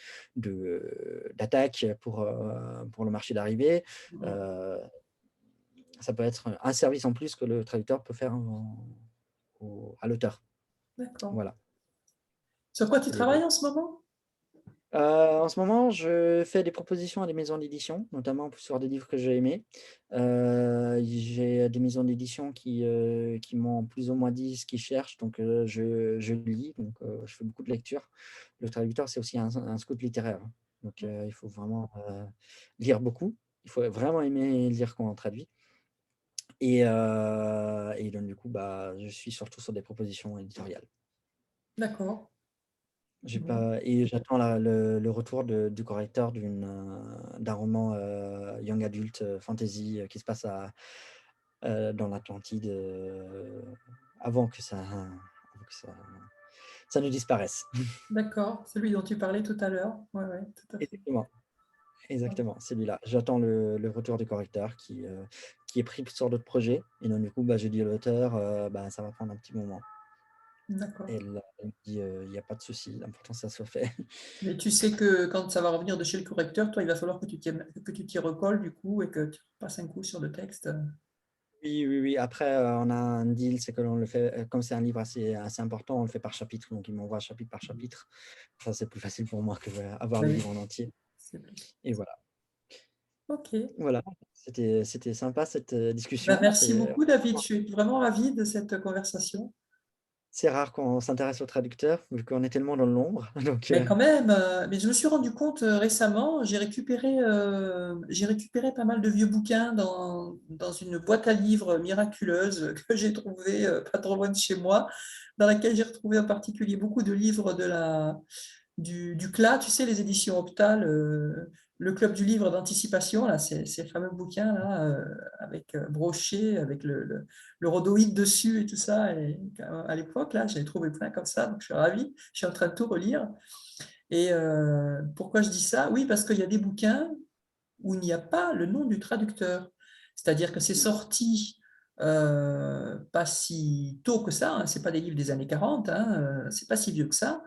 D'attaque pour le marché d'arrivée. Heu, Ça peut être un service en plus que le traducteur peut faire à l'auteur. D'accord. Voilà. Sur quoi tu Et oui. travailles en ce moment? En ce moment, je fais des propositions à des maisons d'édition, notamment sur des livres que j'ai aimés. J'ai des maisons d'édition qui m'ont plus ou moins dit ce qu'ils cherchent, donc je lis, donc je fais beaucoup de lecture. Le traducteur, c'est aussi un scout littéraire, hein, donc il faut vraiment, lire beaucoup. Il faut vraiment aimer lire quand on traduit et donc du coup, bah, je suis surtout sur des propositions éditoriales. D'accord. J'ai Bon. pas et j'attends le retour du correcteur d'un roman, young adult, fantasy, qui se passe dans l'Atlantide, avant que ça ne disparaisse. D'accord. Celui dont tu parlais tout à l'heure. Ouais, ouais, tout à fait. Exactement, exactement, celui-là. J'attends le retour du correcteur qui est pris sur d'autres projets et donc du coup, bah, j'ai dit à l'auteur, bah, ça va prendre un petit moment D'accord. et là, elle me dit: «Il y a pas de souci, l'important ça soit fait». Mais tu sais que quand ça va revenir de chez le correcteur, toi, il va falloir que tu t'y recolles du coup et que tu passes un coup sur le texte. Oui, oui, oui. Après, on a un deal, c'est que l'on le fait, comme c'est un livre assez important, on le fait par chapitre, donc il m'envoie chapitre par chapitre. Ça, c'est plus facile pour moi que, avoir le Oui, livre en entier c'est plus. et voilà. Ok. Voilà, c'était sympa cette, Ben, discussion. merci beaucoup, David. Je suis vraiment ravie de cette conversation. C'est rare qu'on s'intéresse aux traducteurs, vu qu'on est tellement dans l'ombre, donc Mais quand même, mais je me suis rendu compte récemment, j'ai récupéré pas mal de vieux bouquins dans une boîte à livres miraculeuse que j'ai trouvée pas trop loin de chez moi, dans laquelle j'ai retrouvé en particulier beaucoup de livres du CLA, tu sais, les éditions Optal, le club du livre d'anticipation, là, ces fameux bouquins là, avec broché, avec le rhodoïde dessus et tout ça. Et à l'époque, là, j'avais trouvé plein comme ça, donc je suis ravi. Je suis en train de tout relire. Et pourquoi je dis ça? Oui, parce qu'il y a des bouquins où il n'y a pas le nom du traducteur. C'est-à-dire que c'est mmh, sorti pas si tôt que ça, hein, c'est pas des livres des années 40, hein, c'est pas si vieux que ça.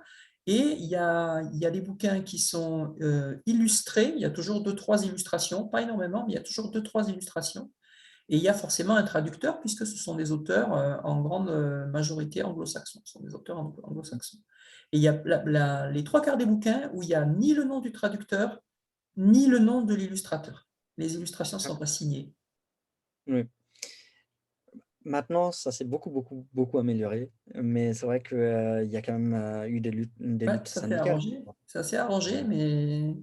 Et il y a des bouquins qui sont illustrés, il y a toujours deux, trois illustrations, pas énormément, mais il y a toujours deux, trois illustrations. Et il y a forcément un traducteur, puisque ce sont des auteurs en grande majorité anglo-saxons. Ce sont des auteurs anglo-saxons. Et il y a les trois quarts des bouquins où il n'y a ni le nom du traducteur, ni le nom de l'illustrateur. Les illustrations ne sont pas signées. oui. Maintenant, ça s'est beaucoup, beaucoup, beaucoup amélioré, mais c'est vrai que, il y a quand même, eu des Ouais, luttes ça s'est syndicales. arrangé. Ça s'est arrangé, Heu, mais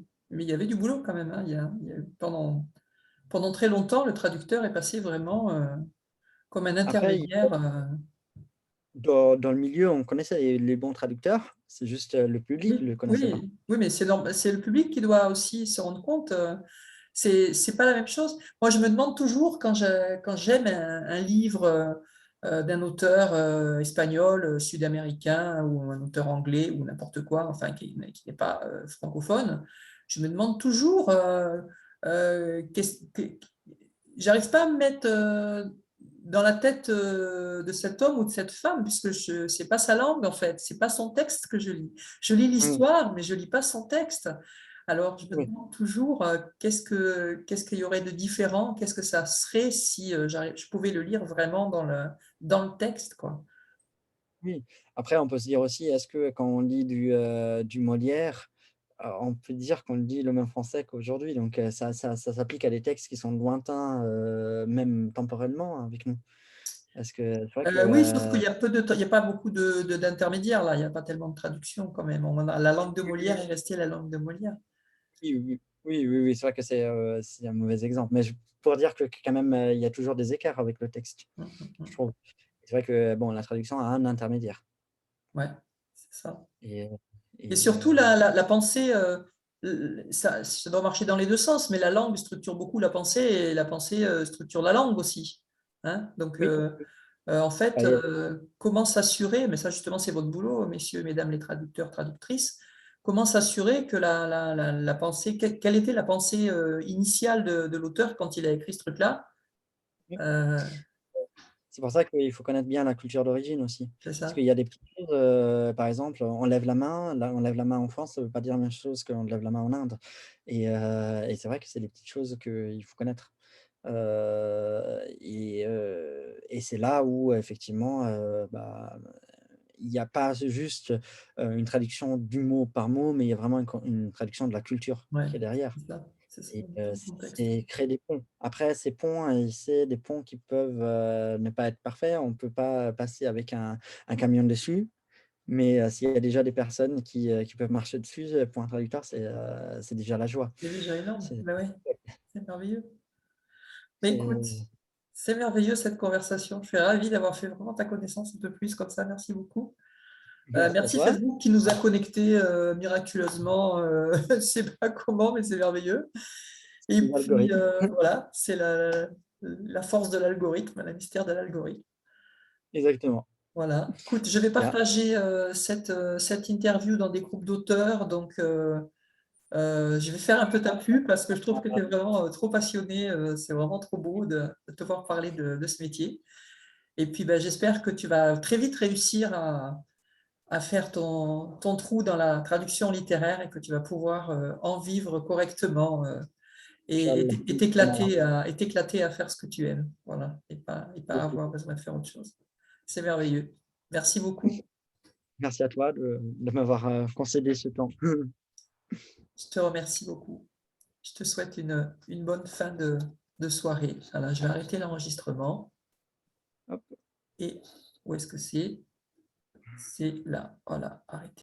il y avait du boulot quand même, hein. Pendant très longtemps, le traducteur est passé vraiment comme un Après, intermédiaire. dans le milieu, on connaissait les bons traducteurs, c'est juste, le public Oui, le connaissait pas. oui, oui, mais c'est le public qui doit aussi se rendre compte. C'est pas la même chose. Moi, je me demande toujours quand j'aime un livre d'un auteur espagnol, sud-américain ou un auteur anglais ou n'importe quoi, enfin qui n'est pas francophone, je me demande toujours j'arrive pas à me mettre dans la tête de cet homme ou de cette femme, puisque c'est pas sa langue en fait, c'est pas son texte que je lis. Je lis Mmh, l'histoire, mais je lis pas son texte. Alors je me oui, demande toujours qu'est-ce qu'il y aurait de différent, qu'est-ce que ça serait si je pouvais le lire vraiment dans le texte, quoi. oui. Après, on peut se dire aussi, est-ce que quand on lit du Molière, on peut dire qu'on lit le même français qu'aujourd'hui? Donc, ça s'applique à des textes qui sont lointains, même temporellement avec nous. Est-ce que c'est vrai que, Oui, sauf qu'il y a il y a pas beaucoup d'intermédiaires là, il n'y a pas tellement de traduction quand même. La langue de oui, Molière est restée la langue de Molière. oui, oui. Oui, oui, oui, c'est vrai que c'est un mauvais exemple, mais pour dire que quand même, il y a toujours des écarts avec le texte, Mm, mm, je mm. trouve. C'est vrai que, bon, la traduction a un intermédiaire Ouais, c'est ça. et Et et surtout, la pensée, ça doit marcher dans les deux sens, mais la langue structure beaucoup la pensée et la pensée structure la langue aussi. Hein. Donc, oui, en fait, bah, comment s'assurer, mais ça justement c'est votre boulot, messieurs et mesdames les traducteurs, traductrices, comment s'assurer que la pensée, quelle était la pensée initiale de l'auteur quand il a écrit ce truc-là? oui. Euh, C'est pour ça qu'il faut connaître bien la culture d'origine aussi. c'est Parce ça. qu'il y a des petites choses, par exemple, on lève la main, là, on lève la main en France, ça ne veut pas dire la même chose qu'on lève la main en Inde et c'est vrai que c'est des petites choses qu'il faut connaître. Et c'est là où effectivement, bah, il n'y a pas juste, une traduction du mot par mot, mais il y a vraiment une traduction de la culture Ouais, qui est derrière. c'est ça, Et tout le contexte. c'est créer des ponts. Après ces ponts, c'est des ponts qui peuvent, ne pas être parfaits. On ne peut pas passer avec un camion dessus, mais s'il y a déjà des personnes qui peuvent marcher dessus, pour un traducteur, c'est déjà la joie. C'est déjà énorme. C'est Ben ouais, c'est merveilleux. Mais écoute, c'est c'est merveilleux cette conversation. Je suis ravie d'avoir fait vraiment ta connaissance un peu plus comme ça. Merci beaucoup. merci à Merci toi. Facebook qui nous a connectés miraculeusement. Je ne sais pas comment, mais c'est merveilleux. Et Les puis algorithmes. voilà, c'est la force de l'algorithme, la mystère de l'algorithme. Exactement. Voilà. Écoute, je vais Bien, partager cette interview dans des groupes d'auteurs. Donc, je vais faire un peu ta pub parce que je trouve que tu es vraiment trop passionné. C'est vraiment trop beau de te voir parler de ce métier. Et puis, ben, j'espère que tu vas très vite réussir à faire ton trou dans la traduction littéraire et que tu vas pouvoir en vivre correctement et Inch'Allah. t'éclater à faire ce que tu aimes. Voilà. Et pas avoir besoin de faire autre chose. C'est merveilleux. Merci beaucoup. Merci à toi de m'avoir, concédé ce temps. Je te remercie beaucoup. Je te souhaite une bonne fin de soirée. Voilà, je vais arrêter l'enregistrement. Hop. Et où est-ce que c'est? C'est là. Voilà, arrêtez.